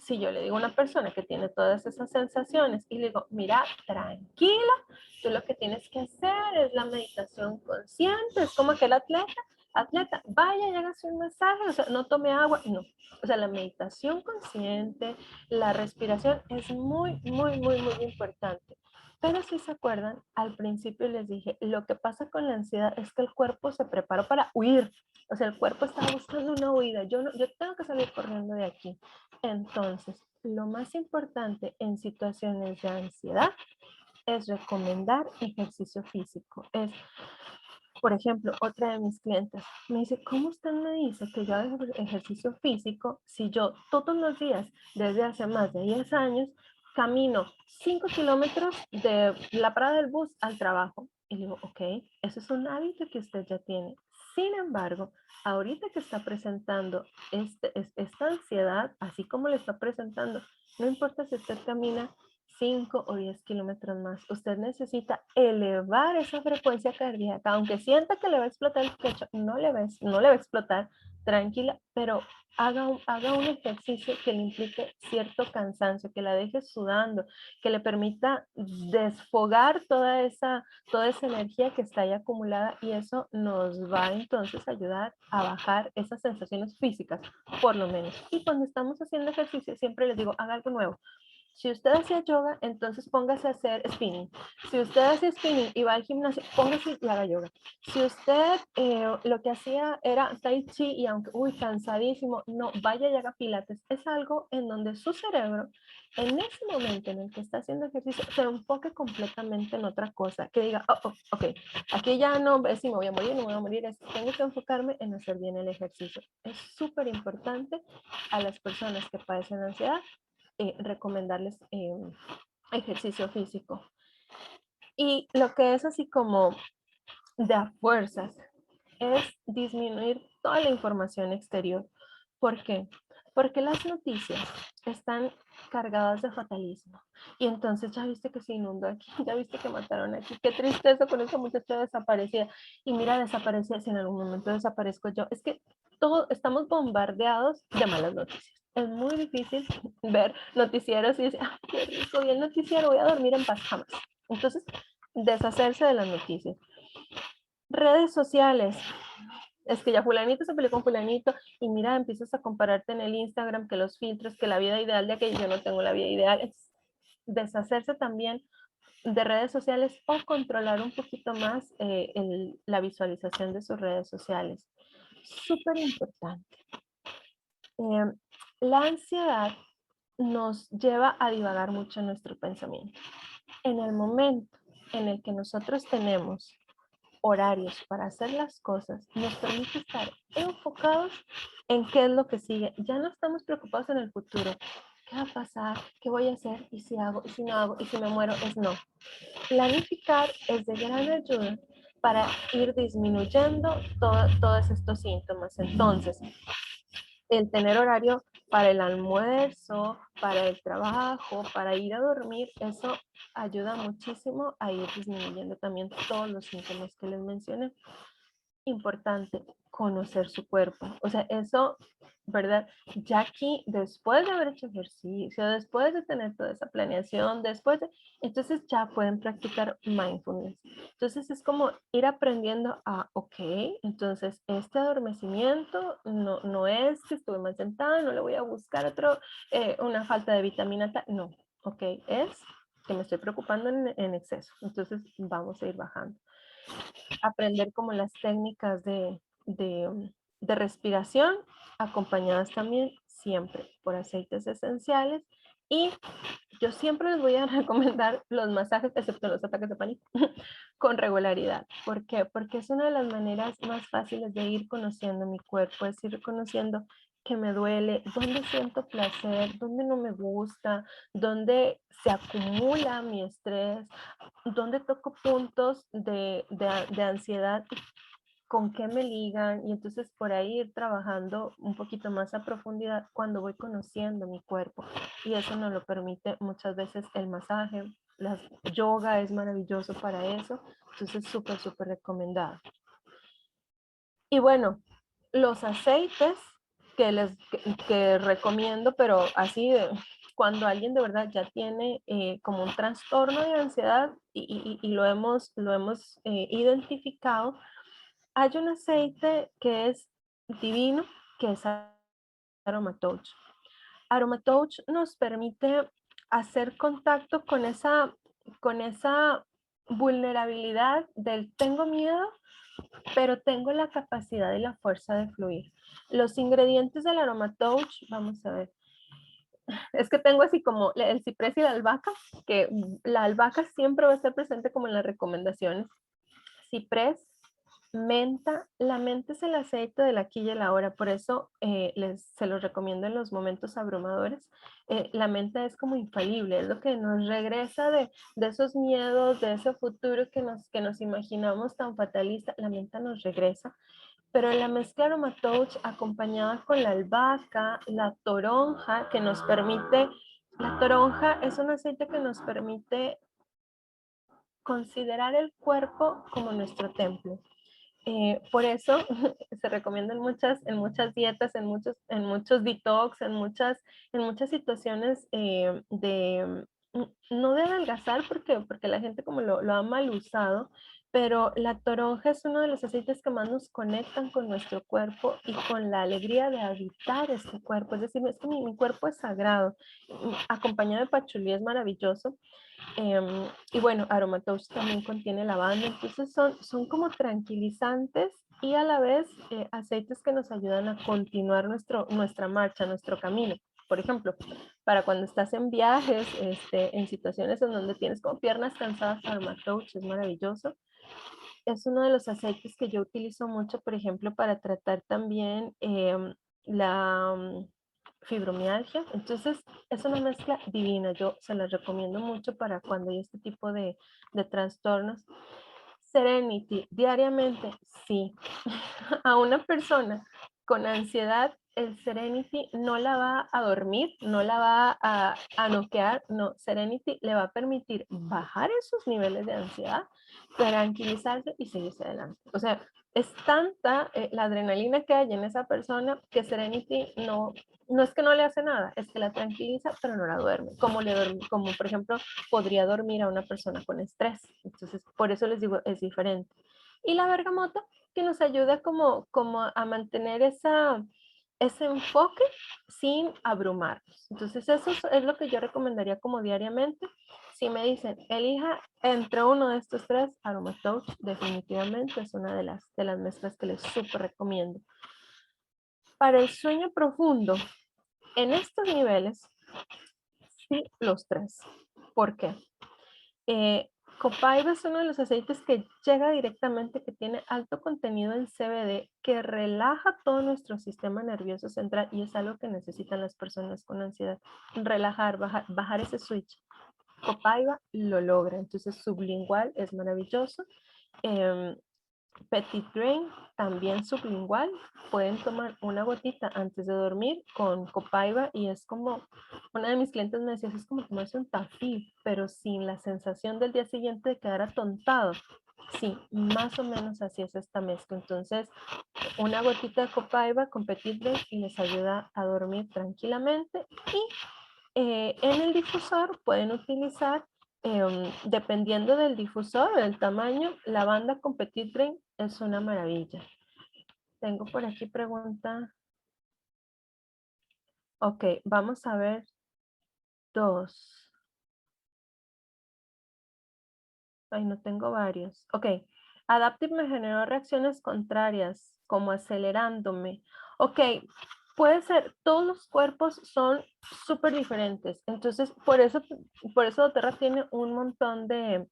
si yo le digo a una persona que tiene todas esas sensaciones y le digo, mira, tranquila, tú lo que tienes que hacer es la meditación consciente, es como aquel atleta, vaya y hágase un masaje, o sea, no tome agua, no. O sea, la meditación consciente, la respiración es muy, muy, muy, muy importante. Pero si se acuerdan, al principio les dije, lo que pasa con la ansiedad es que el cuerpo se preparó para huir. O sea, el cuerpo está buscando una huida. Yo tengo que salir corriendo de aquí. Entonces, lo más importante en situaciones de ansiedad es recomendar ejercicio físico. Por ejemplo, otra de mis clientes me dice, ¿cómo usted me dice que yo hago ejercicio físico si yo todos los días, desde hace más de 10 años, camino 5 kilómetros de la parada del bus al trabajo? Y digo, ok, eso es un hábito que usted ya tiene. Sin embargo, ahorita que está presentando esta ansiedad, así como le está presentando, no importa si usted camina 5 o 10 kilómetros más. Usted necesita elevar esa frecuencia cardíaca, aunque sienta que le va a explotar el pecho, no le va a explotar, tranquila, pero haga un ejercicio que le implique cierto cansancio, que la deje sudando, que le permita desfogar toda esa energía que está ahí acumulada y eso nos va entonces a ayudar a bajar esas sensaciones físicas, por lo menos. Y cuando estamos haciendo ejercicio, siempre les digo, haga algo nuevo. Si usted hacía yoga, entonces póngase a hacer spinning. Si usted hace spinning y va al gimnasio, póngase y haga yoga. Si usted lo que hacía era tai chi y aunque, uy, cansadísimo, no, vaya y haga pilates. Es algo en donde su cerebro, en ese momento en el que está haciendo ejercicio, se enfoque completamente en otra cosa. Que diga, oh, ok, aquí ya no es si me voy a morir, no me voy a morir, es, tengo que enfocarme en hacer bien el ejercicio. Es súper importante a las personas que padecen ansiedad recomendarles ejercicio físico. Y lo que es así como de a fuerzas es disminuir toda la información exterior. ¿Por qué? Porque las noticias están cargadas de fatalismo. Y entonces ya viste que se inundó aquí, ya viste que mataron aquí, qué tristeza con esa muchacha desaparecida. Y mira, desaparecía, si en algún momento desaparezco yo. Es que todo, estamos bombardeados de malas noticias. Es muy difícil ver noticieros y decir, ah, qué rico, vi el noticiero, voy a dormir en paz, jamás. Entonces, deshacerse de las noticias. Redes sociales, es que ya fulanito se peleó con fulanito y mira, empiezas a compararte en el Instagram que los filtros, que la vida ideal de aquello, yo no tengo la vida ideal, es deshacerse también de redes sociales o controlar un poquito más la visualización de sus redes sociales. Súper importante. La ansiedad nos lleva a divagar mucho en nuestro pensamiento. En el momento en el que nosotros tenemos horarios para hacer las cosas, nos permite estar enfocados en qué es lo que sigue. Ya no estamos preocupados en el futuro. ¿Qué va a pasar? ¿Qué voy a hacer? ¿Y si hago? ¿Y si no hago? ¿Y si me muero? Es no. Planificar es de gran ayuda para ir disminuyendo todos estos síntomas. Entonces, el tener horario para el almuerzo, para el trabajo, para ir a dormir, eso ayuda muchísimo a ir disminuyendo también todos los síntomas que les mencioné. Importante, conocer su cuerpo. O sea, eso, ¿verdad? Ya aquí, después de haber hecho ejercicio, después de tener toda esa planeación, entonces ya pueden practicar mindfulness. Entonces es como ir aprendiendo a, ok, entonces este adormecimiento no es que estuve mal sentada, no le voy a buscar una falta de vitamina, no, ok, es que me estoy preocupando en exceso. Entonces vamos a ir bajando. Aprender como las técnicas de respiración, acompañadas también siempre por aceites esenciales. Y yo siempre les voy a recomendar los masajes, excepto los ataques de pánico, con regularidad. ¿Por qué? Porque es una de las maneras más fáciles de ir conociendo mi cuerpo, es ir conociendo qué me duele, dónde siento placer, dónde no me gusta, dónde se acumula mi estrés, dónde toco puntos de ansiedad, con qué me ligan, y entonces por ahí ir trabajando un poquito más a profundidad cuando voy conociendo mi cuerpo. Y eso nos lo permite muchas veces el masaje, la yoga es maravilloso para eso, entonces súper, súper recomendado. Y bueno, los aceites que recomiendo, pero así cuando alguien de verdad ya tiene como un trastorno de ansiedad y lo hemos identificado, hay un aceite que es divino, que es Aromatouch. Aromatouch nos permite hacer contacto con esa vulnerabilidad del tengo miedo, pero tengo la capacidad y la fuerza de fluir. Los ingredientes del Aromatouch, vamos a ver, es que tengo así como el ciprés y la albahaca, que la albahaca siempre va a estar presente como en las recomendaciones. Ciprés, menta, la menta es el aceite del aquí y el ahora, por eso se los recomiendo en los momentos abrumadores. La menta es como infalible, es lo que nos regresa de esos miedos, de ese futuro que nos imaginamos tan fatalista, la menta nos regresa. Pero la mezcla Aromatouch acompañada con la albahaca, la toronja, que nos permite, la toronja es un aceite que nos permite considerar el cuerpo como nuestro templo. Por eso se recomienda en muchas dietas, en muchos detox, en muchas situaciones no de adelgazar porque la gente como lo ha mal usado, pero la toronja es uno de los aceites que más nos conectan con nuestro cuerpo y con la alegría de habitar este cuerpo. Es decir, es que mi cuerpo es sagrado. Acompañado de pachulí es maravilloso. Y bueno, Aromatouch también contiene lavanda, entonces son como tranquilizantes y a la vez aceites que nos ayudan a continuar nuestra marcha, nuestro camino. Por ejemplo, para cuando estás en viajes, en situaciones en donde tienes como piernas cansadas, Aromatouch es maravilloso. Es uno de los aceites que yo utilizo mucho, por ejemplo, para tratar también la fibromialgia. Entonces, es una mezcla divina. Yo se la recomiendo mucho para cuando hay este tipo de trastornos. Serenity, diariamente, sí. A una persona con ansiedad, el Serenity no la va a dormir, no la va a noquear, no, Serenity le va a permitir bajar esos niveles de ansiedad, tranquilizarse y seguirse adelante. O sea, es tanta la adrenalina que hay en esa persona que Serenity no es que no le hace nada, es que la tranquiliza, pero no la duerme, como por ejemplo podría dormir a una persona con estrés. Entonces, por eso les digo, es diferente. Y la bergamota, que nos ayuda como a mantener ese enfoque sin abrumarnos. Entonces, eso es lo que yo recomendaría como diariamente. Si me dicen, elija entre uno de estos tres, Aromatouch definitivamente es una de las mezclas que les súper recomiendo. Para el sueño profundo, en estos niveles, sí, los tres. ¿Por qué? Copaiba es uno de los aceites que llega directamente, que tiene alto contenido en CBD, que relaja todo nuestro sistema nervioso central y es algo que necesitan las personas con ansiedad. Relajar, bajar ese switch. Copaiba lo logra, entonces sublingual es maravilloso. Eh, Petit Grain, también sublingual. Pueden tomar una gotita antes de dormir con copaiba y es como, una de mis clientes me decía, es como tomarse un tafí, pero sin la sensación del día siguiente de quedar atontado. Sí, más o menos así es esta mezcla. Entonces, una gotita de copaiba con Petit Grain y les ayuda a dormir tranquilamente. Y en el difusor pueden utilizar, dependiendo del difusor, del tamaño, lavanda con Petit Grain es una maravilla. Tengo por aquí pregunta. Ok, vamos a ver dos. Ay, no tengo varios. Ok, Adaptive me generó reacciones contrarias, como acelerándome. Ok, puede ser, todos los cuerpos son súper diferentes. Entonces, por eso doTERRA tiene un montón de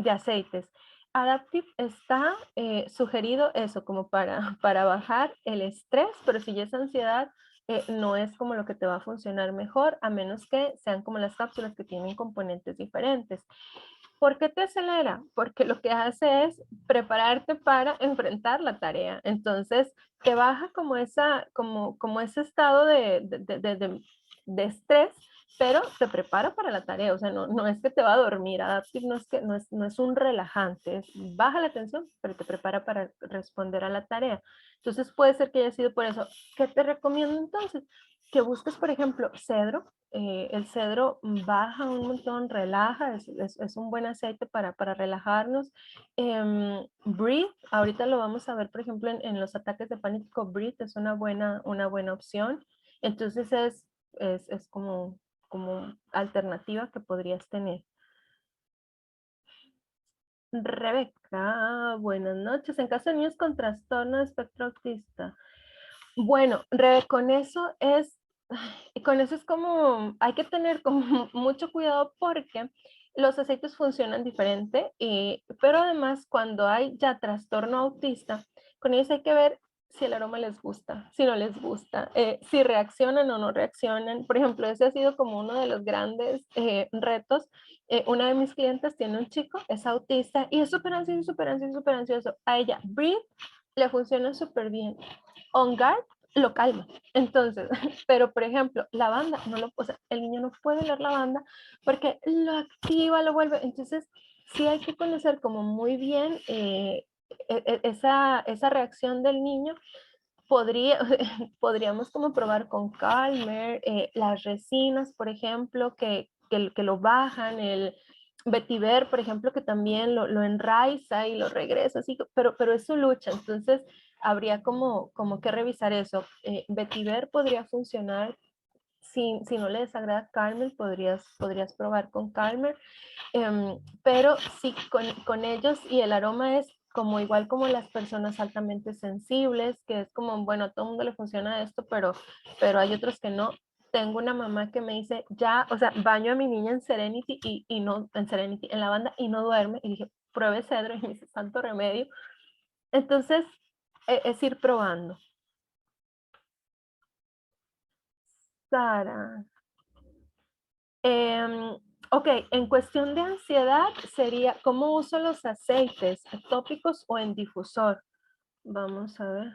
aceites. Adaptive está sugerido eso, como para bajar el estrés, pero si ya es ansiedad, no es como lo que te va a funcionar mejor, a menos que sean como las cápsulas que tienen componentes diferentes. ¿Por qué te acelera? Porque lo que hace es prepararte para enfrentar la tarea. Entonces, te baja como ese estado de estrés, pero te prepara para la tarea. O sea, no es que te va a dormir. Adaptive no es un relajante. Baja la tensión, pero te prepara para responder a la tarea. Entonces, puede ser que haya sido por eso. ¿Qué te recomiendo entonces? Que busques, por ejemplo, cedro. El cedro baja un montón, relaja, es un buen aceite para relajarnos. Breathe, ahorita lo vamos a ver, por ejemplo, en los ataques de pánico. Breathe es una buena opción. Entonces es como alternativa que podrías tener. Rebeca, buenas noches. En caso de niños con trastorno de espectro autista. Bueno, Rebe, con eso es como, hay que tener como mucho cuidado porque los aceites funcionan diferente, pero además cuando hay ya trastorno autista, con ellos hay que ver si el aroma les gusta, si no les gusta, si reaccionan o no reaccionan. Por ejemplo, ese ha sido como uno de los grandes retos. Una de mis clientes tiene un chico, es autista y es súper ansioso, súper ansioso, súper ansioso. A ella, Breathe, le funciona súper bien. On Guard lo calma. Entonces, pero por ejemplo, la banda, o sea, el niño no puede leer la banda porque lo activa, lo vuelve. Entonces, sí hay que conocer como muy bien esa reacción del niño. Podríamos como probar con Calmer, las resinas, por ejemplo, que lo bajan, Vetiver, por ejemplo, que también lo enraiza y lo regresa, así, pero es su lucha, entonces habría como que revisar eso. Vetiver podría funcionar, si no le desagrada Calmer, podrías probar con Calmer, pero sí, con ellos y el aroma es como igual como las personas altamente sensibles, que es como, bueno, a todo el mundo le funciona esto, pero hay otros que no. Tengo una mamá que me dice, ya, o sea, baño a mi niña en Serenity y no, en Serenity, en lavanda y no duerme. Y dije, pruebe cedro y me dice, santo remedio. Entonces, es ir probando. Sara. Ok, en cuestión de ansiedad sería, ¿cómo uso los aceites? ¿Tópicos o en difusor? Vamos a ver.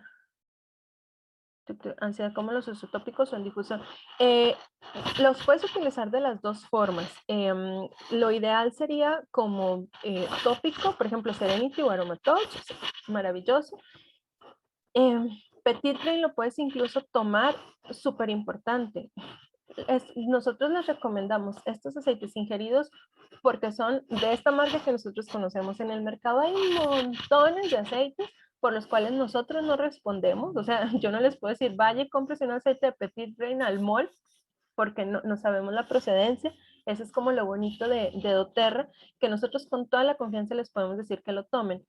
Ansiedad, ¿cómo los uso? ¿Tópicos o en difusor? Los puedes utilizar de las dos formas. Lo ideal sería como tópico, por ejemplo, Serenity o Aromatouch, maravilloso. Petit Brain lo puedes incluso tomar, súper importante. Nosotros les recomendamos estos aceites ingeridos porque son de esta marca que nosotros conocemos en el mercado. Hay montones de aceites por los cuales nosotros no respondemos. O sea, yo no les puedo decir, vaya y cómprese un aceite de Petit Brain al mall porque no sabemos la procedencia. Eso es como lo bonito de doTERRA, que nosotros con toda la confianza les podemos decir que lo tomen.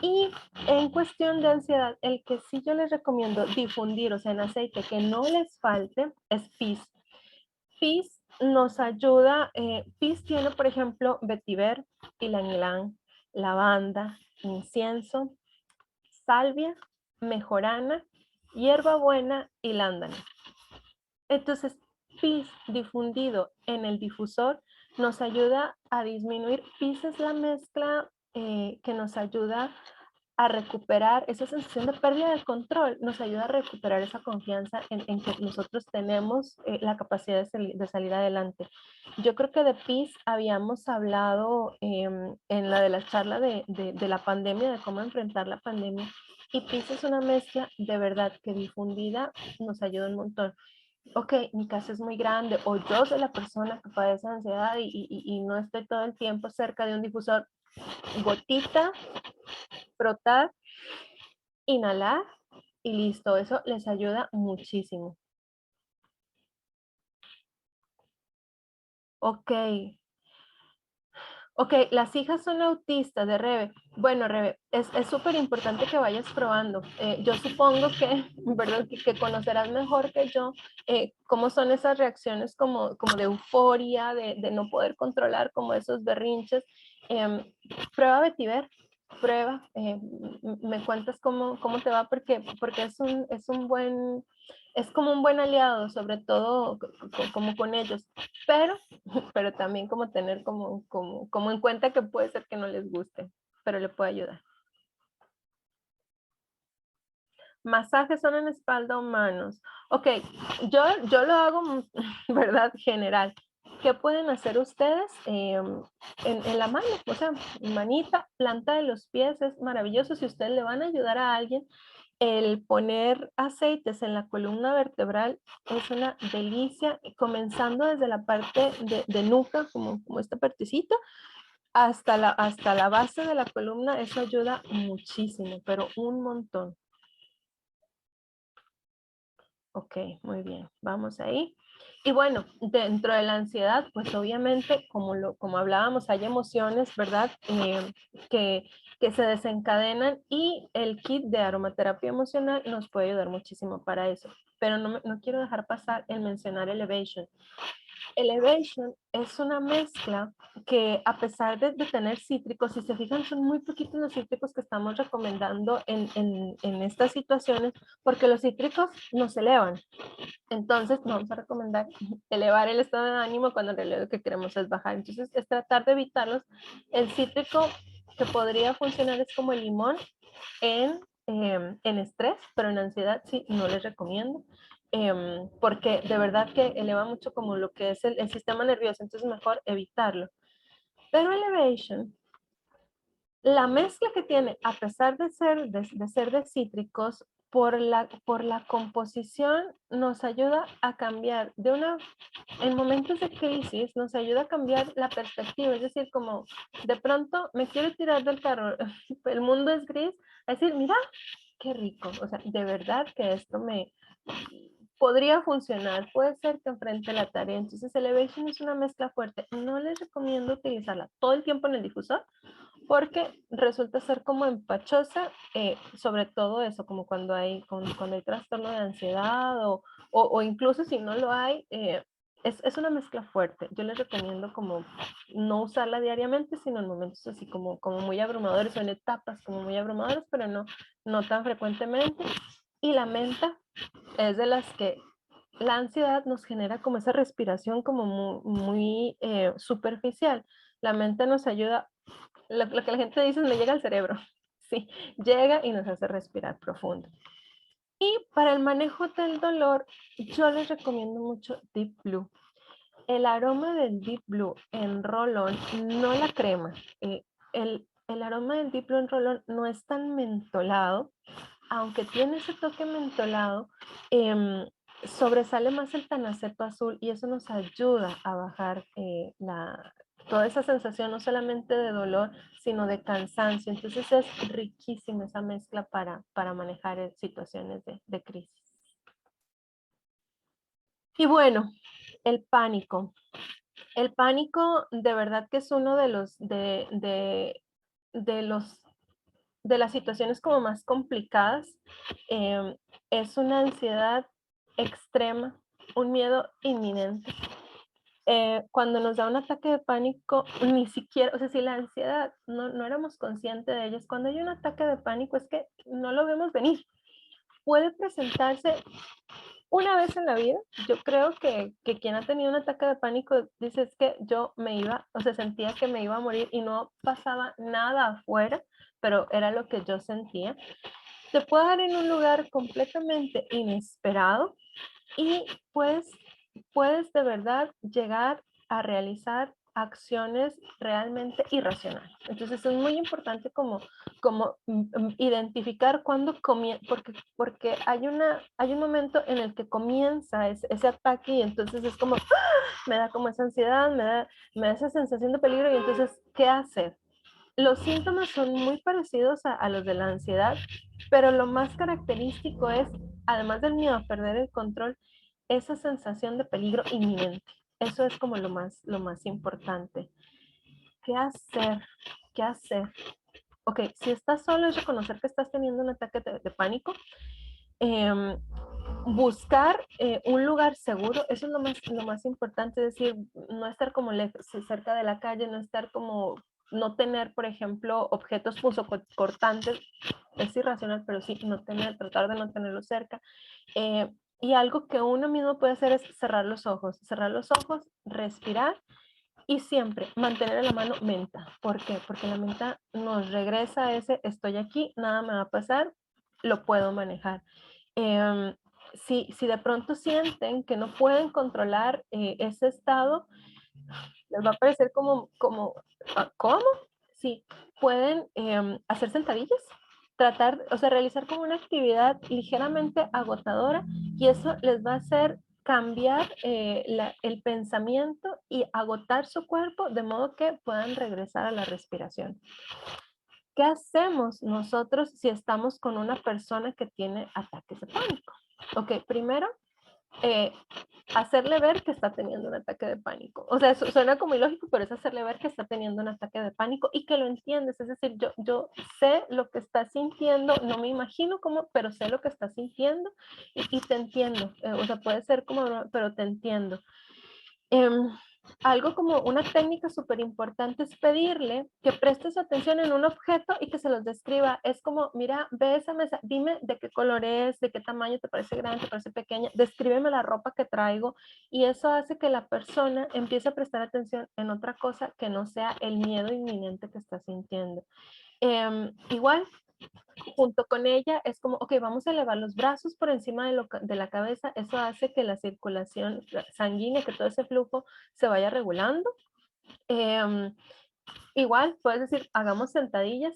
Y en cuestión de ansiedad, el que sí yo les recomiendo difundir, o sea, en aceite que no les falte, es Peace. Peace nos ayuda, Peace tiene, por ejemplo, vetiver, ylang-ylang, lavanda, incienso, salvia, mejorana, hierbabuena y lándano. Entonces, Peace difundido en el difusor nos ayuda a disminuir. Peace es la mezcla que nos ayuda a recuperar esa sensación de pérdida de control, nos ayuda a recuperar esa confianza en que nosotros tenemos la capacidad de salir adelante. Yo creo que de Peace habíamos hablado en la de la charla de la pandemia, de cómo enfrentar la pandemia, y Peace es una mezcla de verdad que difundida nos ayuda un montón. Ok, mi casa es muy grande o yo soy la persona que padece ansiedad y no estoy todo el tiempo cerca de un difusor, gotita, frotar, inhalar y listo. Eso les ayuda muchísimo. Ok. Ok, las hijas son autistas de Rebe. Bueno, Rebe, es súper importante que vayas probando. Yo supongo que, ¿verdad? Que conocerás mejor que yo cómo son esas reacciones como de euforia, de no poder controlar como esos berrinches. Prueba vetiver, prueba, me cuentas cómo te va porque es un buen, es como un buen aliado, sobre todo como con ellos, pero también como tener como en cuenta que puede ser que no les guste, pero le puede ayudar. Masajes son en espalda o manos. Ok, yo lo hago, ¿verdad? General. ¿Qué pueden hacer ustedes en la mano? O sea, manita, planta de los pies, es maravilloso. Si ustedes le van a ayudar a alguien, el poner aceites en la columna vertebral es una delicia, comenzando desde la parte de nuca, como esta partecita, hasta la base de la columna. Eso ayuda muchísimo, pero un montón. Ok, muy bien, vamos ahí. Y bueno, dentro de la ansiedad, pues obviamente, como hablábamos, hay emociones, ¿verdad? Que se desencadenan y el kit de aromaterapia emocional nos puede ayudar muchísimo para eso. Pero no quiero dejar pasar el mencionar Elevation. Elevation es una mezcla que a pesar de tener cítricos, si se fijan, son muy poquitos los cítricos que estamos recomendando en estas situaciones, porque los cítricos nos elevan. Entonces, no vamos a recomendar elevar el estado de ánimo cuando en realidad lo que queremos es bajar. Entonces, es tratar de evitarlos. El cítrico que podría funcionar es como el limón en estrés, pero en ansiedad sí, no les recomiendo. Porque de verdad que eleva mucho como lo que es el sistema nervioso, entonces mejor evitarlo. Pero Elevation La mezcla que tiene, a pesar de ser de cítricos, por la composición nos ayuda a cambiar en momentos de crisis, nos ayuda a cambiar la perspectiva, es decir, como de pronto me quiero tirar del carro, el mundo es gris, a decir, mira, qué rico, o sea, de verdad que esto me podría funcionar, puede ser que enfrente la tarea, entonces Elevation es una mezcla fuerte, no les recomiendo utilizarla todo el tiempo en el difusor, porque resulta ser como empachosa, sobre todo eso, como cuando hay trastorno de ansiedad o incluso si no lo hay, es una mezcla fuerte. Yo les recomiendo como no usarla diariamente, sino en momentos así como muy abrumadores o en etapas como muy abrumadores, pero no tan frecuentemente. Y la menta es de las que la ansiedad nos genera como esa respiración como muy superficial. La mente nos ayuda, lo que la gente dice es me llega al cerebro. Sí, llega y nos hace respirar profundo. Y para el manejo del dolor, yo les recomiendo mucho Deep Blue. El aroma del Deep Blue en roll-on, no la crema, el aroma del Deep Blue en roll-on no es tan mentolado, aunque tiene ese toque mentolado, sobresale más el tanaceto azul y eso nos ayuda a bajar toda esa sensación, no solamente de dolor, sino de cansancio. Entonces es riquísima esa mezcla para manejar situaciones de crisis. Y bueno, el pánico. El pánico de verdad que es uno de los de las situaciones como más complicadas. em, es una ansiedad extrema, un miedo inminente. Cuando nos da un ataque de pánico, ni siquiera, o sea, si la ansiedad no éramos conscientes de ella, es cuando hay un ataque de pánico es que no lo vemos venir. Puede presentarse una vez en la vida. Yo creo que quien ha tenido un ataque de pánico dice es que yo me iba, o sea, sentía que me iba a morir y no pasaba nada afuera, pero era lo que yo sentía. Te puede dar en un lugar completamente inesperado y puedes de verdad llegar a realizar acciones realmente irracionales. Entonces es muy importante como identificar cuándo comienza, porque hay un momento en el que comienza ese ataque y entonces es como, me da como esa ansiedad, me da esa sensación de peligro y entonces, ¿qué hacer? Los síntomas son muy parecidos a los de la ansiedad, pero lo más característico es, además del miedo a perder el control, esa sensación de peligro inminente. Eso es como lo más importante. ¿Qué hacer? ¿Qué hacer? Ok, si estás solo es reconocer que estás teniendo un ataque de pánico. Eh, buscar un lugar seguro, eso es lo más importante, es decir, no estar como cerca de la calle, no estar como, no tener, por ejemplo, objetos punzocortantes, es irracional, pero sí, tratar de no tenerlo cerca. Y algo que uno mismo puede hacer es cerrar los ojos, respirar y siempre mantener en la mano menta. ¿Por qué? Porque la menta nos regresa a ese estoy aquí, nada me va a pasar, lo puedo manejar. Em, si de pronto sienten que no pueden controlar ese estado, les va a parecer como ¿cómo? Sí, pueden hacer sentadillas, tratar, o sea, realizar como una actividad ligeramente agotadora y eso les va a hacer cambiar el pensamiento y agotar su cuerpo de modo que puedan regresar a la respiración. ¿Qué hacemos nosotros si estamos con una persona que tiene ataques de pánico? Ok, primero, eh, hacerle ver que está teniendo un ataque de pánico. O sea, suena como ilógico, pero es hacerle ver que está teniendo un ataque de pánico y que lo entiendes. Es decir, yo sé lo que está sintiendo, no me imagino cómo, pero sé lo que está sintiendo y te entiendo. O sea, puede ser como, pero te entiendo. Em, algo como una técnica súper importante es pedirle que prestes atención en un objeto y que se los describa. Es como, mira, ve esa mesa, dime de qué color es, de qué tamaño, te parece grande, te parece pequeña, descríbeme la ropa que traigo y eso hace que la persona empiece a prestar atención en otra cosa que no sea el miedo inminente que está sintiendo. Igual, junto con ella es como, ok, vamos a elevar los brazos por encima de la cabeza, eso hace que la circulación sanguínea, que todo ese flujo se vaya regulando. Igual puedes decir, hagamos sentadillas.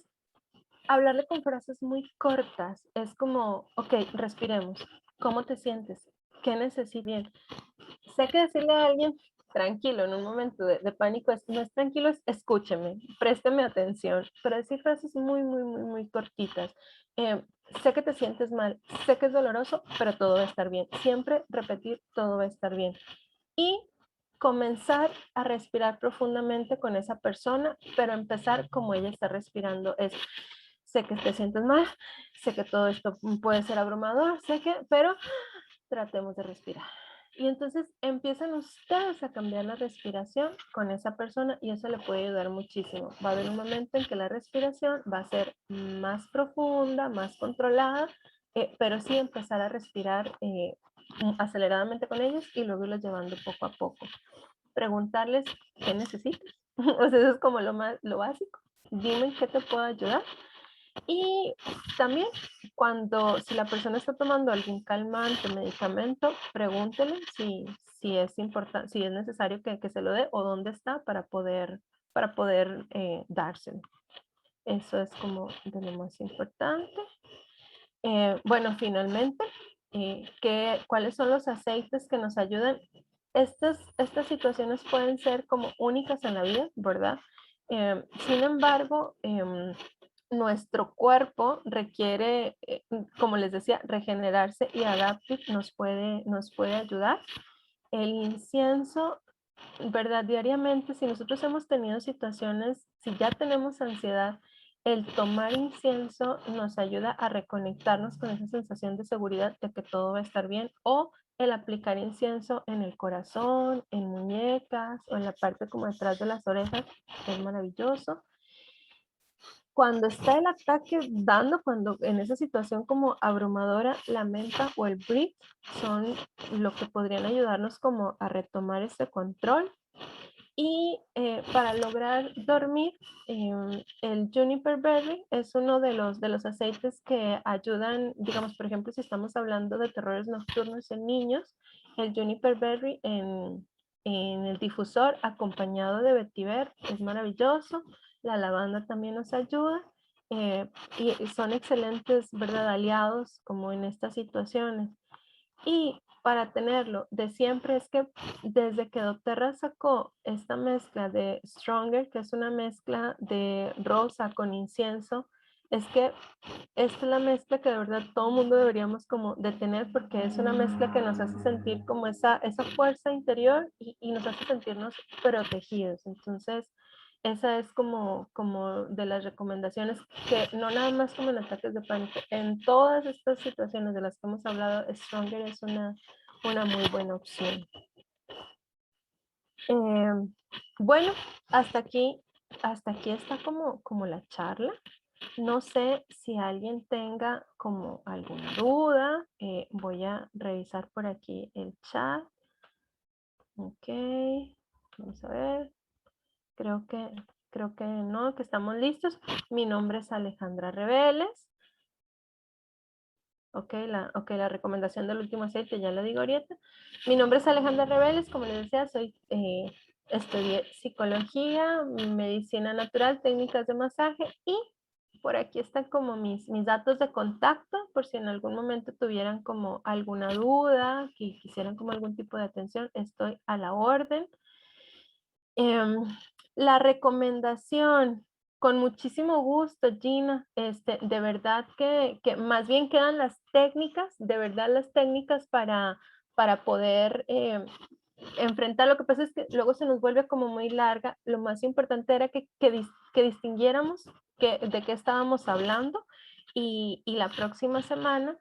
Hablarle con frases muy cortas. Es como, ok, respiremos. ¿Cómo te sientes? ¿Qué necesitas? Bien. Sé que decirle a alguien tranquilo en un momento de pánico no es tranquilo, es escúcheme, présteme atención, pero decir frases muy cortitas. Sé que te sientes mal, sé que es doloroso, pero todo va a estar bien. Siempre repetir, todo va a estar bien. Y comenzar a respirar profundamente con esa persona, pero empezar como ella está respirando. Es, sé que te sientes mal, sé que todo esto puede ser abrumador, sé que, pero tratemos de respirar. Y entonces empiezan ustedes a cambiar la respiración con esa persona y eso le puede ayudar muchísimo. Va a haber un momento en que la respiración va a ser más profunda, más controlada, pero sí empezar a respirar aceleradamente con ellos y luego irlos llevando poco a poco. Preguntarles qué necesitas. O sea, eso es como lo básico. Dime en qué te puedo ayudar. Y también si la persona está tomando algún calmante, medicamento, pregúntele si es importante, si es necesario que se lo dé o dónde está para poder dárselo. Eso es como de lo más importante. Bueno, finalmente, ¿cuáles son los aceites que nos ayudan? Estas situaciones pueden ser como únicas en la vida, ¿verdad? Sin embargo, nuestro cuerpo requiere, como les decía, regenerarse y Adaptive nos puede ayudar. El incienso, ¿verdad? Diariamente, si nosotros hemos tenido situaciones, si ya tenemos ansiedad, el tomar incienso nos ayuda a reconectarnos con esa sensación de seguridad de que todo va a estar bien, o el aplicar incienso en el corazón, en muñecas o en la parte como detrás de las orejas, es maravilloso. Cuando está el ataque dando, cuando en esa situación como abrumadora, la menta o el brick son lo que podrían ayudarnos como a retomar este control. Y para lograr dormir, el juniper berry es uno de los aceites que ayudan, digamos, por ejemplo, si estamos hablando de terrores nocturnos en niños, el juniper berry en el difusor acompañado de vetiver es maravilloso. La lavanda también nos ayuda y son excelentes, ¿verdad?, aliados como en estas situaciones. Y para tenerlo de siempre es que desde que doTERRA sacó esta mezcla de Stronger, que es una mezcla de rosa con incienso, es que esta es la mezcla que de verdad todo mundo deberíamos como de tener porque es una mezcla que nos hace sentir como esa fuerza interior y nos hace sentirnos protegidos. Entonces, esa es como de las recomendaciones que no nada más como en ataques de pánico, en todas estas situaciones de las que hemos hablado, Stronger es una muy buena opción. Bueno, hasta aquí está como la charla. No sé si alguien tenga como alguna duda. Voy a revisar por aquí el chat. Ok, vamos a ver. Creo que no, que estamos listos. Mi nombre es Alejandra Reveles. Ok, la recomendación del último aceite ya lo digo ahorita. Mi nombre es Alejandra Reveles, como les decía, estudié psicología, medicina natural, técnicas de masaje y por aquí están como mis datos de contacto, por si en algún momento tuvieran como alguna duda, que quisieran como algún tipo de atención, estoy a la orden. La recomendación, con muchísimo gusto, Gina, de verdad que más bien quedan las técnicas, de verdad las técnicas para poder enfrentar. Lo que pasa es que luego se nos vuelve como muy larga. Lo más importante era que distinguiéramos de qué estábamos hablando y la próxima semana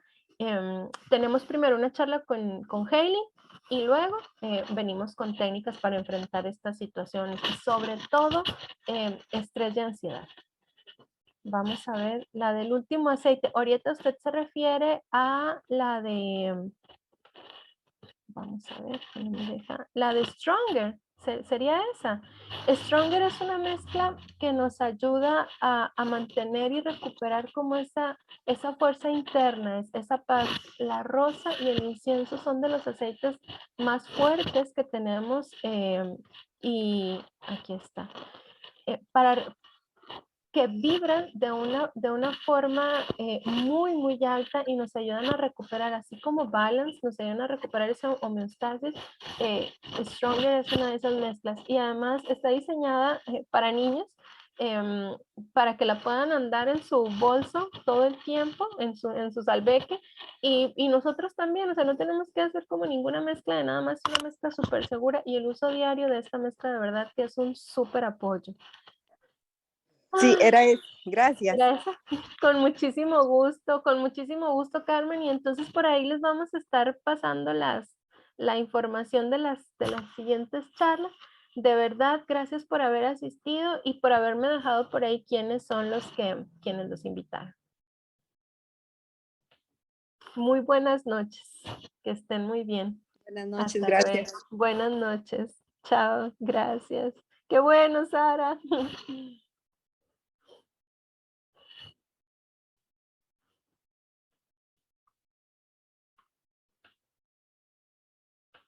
tenemos primero una charla con Hailey y luego venimos con técnicas para enfrentar estas situaciones y sobre todo estrés y ansiedad. Vamos a ver, la del último aceite. Ahorita usted se refiere a la de, vamos a ver, no me deja, la de Stronger, sería esa. Stronger es una mezcla que nos ayuda a mantener y recuperar como esa fuerza interna, esa paz. La rosa y el incienso son de los aceites más fuertes que tenemos y aquí está. para que vibran de una forma muy, muy alta y nos ayudan a recuperar, así como Balance, nos ayudan a recuperar esa homeostasis. Stronger es una de esas mezclas y además está diseñada para niños, para que la puedan andar en su bolso todo el tiempo, en su salveque, y nosotros también, o sea, no tenemos que hacer como ninguna mezcla de nada más, una mezcla súper segura y el uso diario de esta mezcla de verdad que es un súper apoyo. Sí, era eso. Gracias. Gracias, con muchísimo gusto, Carmen. Y entonces por ahí les vamos a estar pasando la información de las siguientes charlas. De verdad, gracias por haber asistido y por haberme dejado por ahí quiénes son quienes los invitaron. Muy buenas noches, que estén muy bien. Buenas noches, Hasta luego. gracias. Buenas noches. Chao, gracias. Qué bueno, Sara.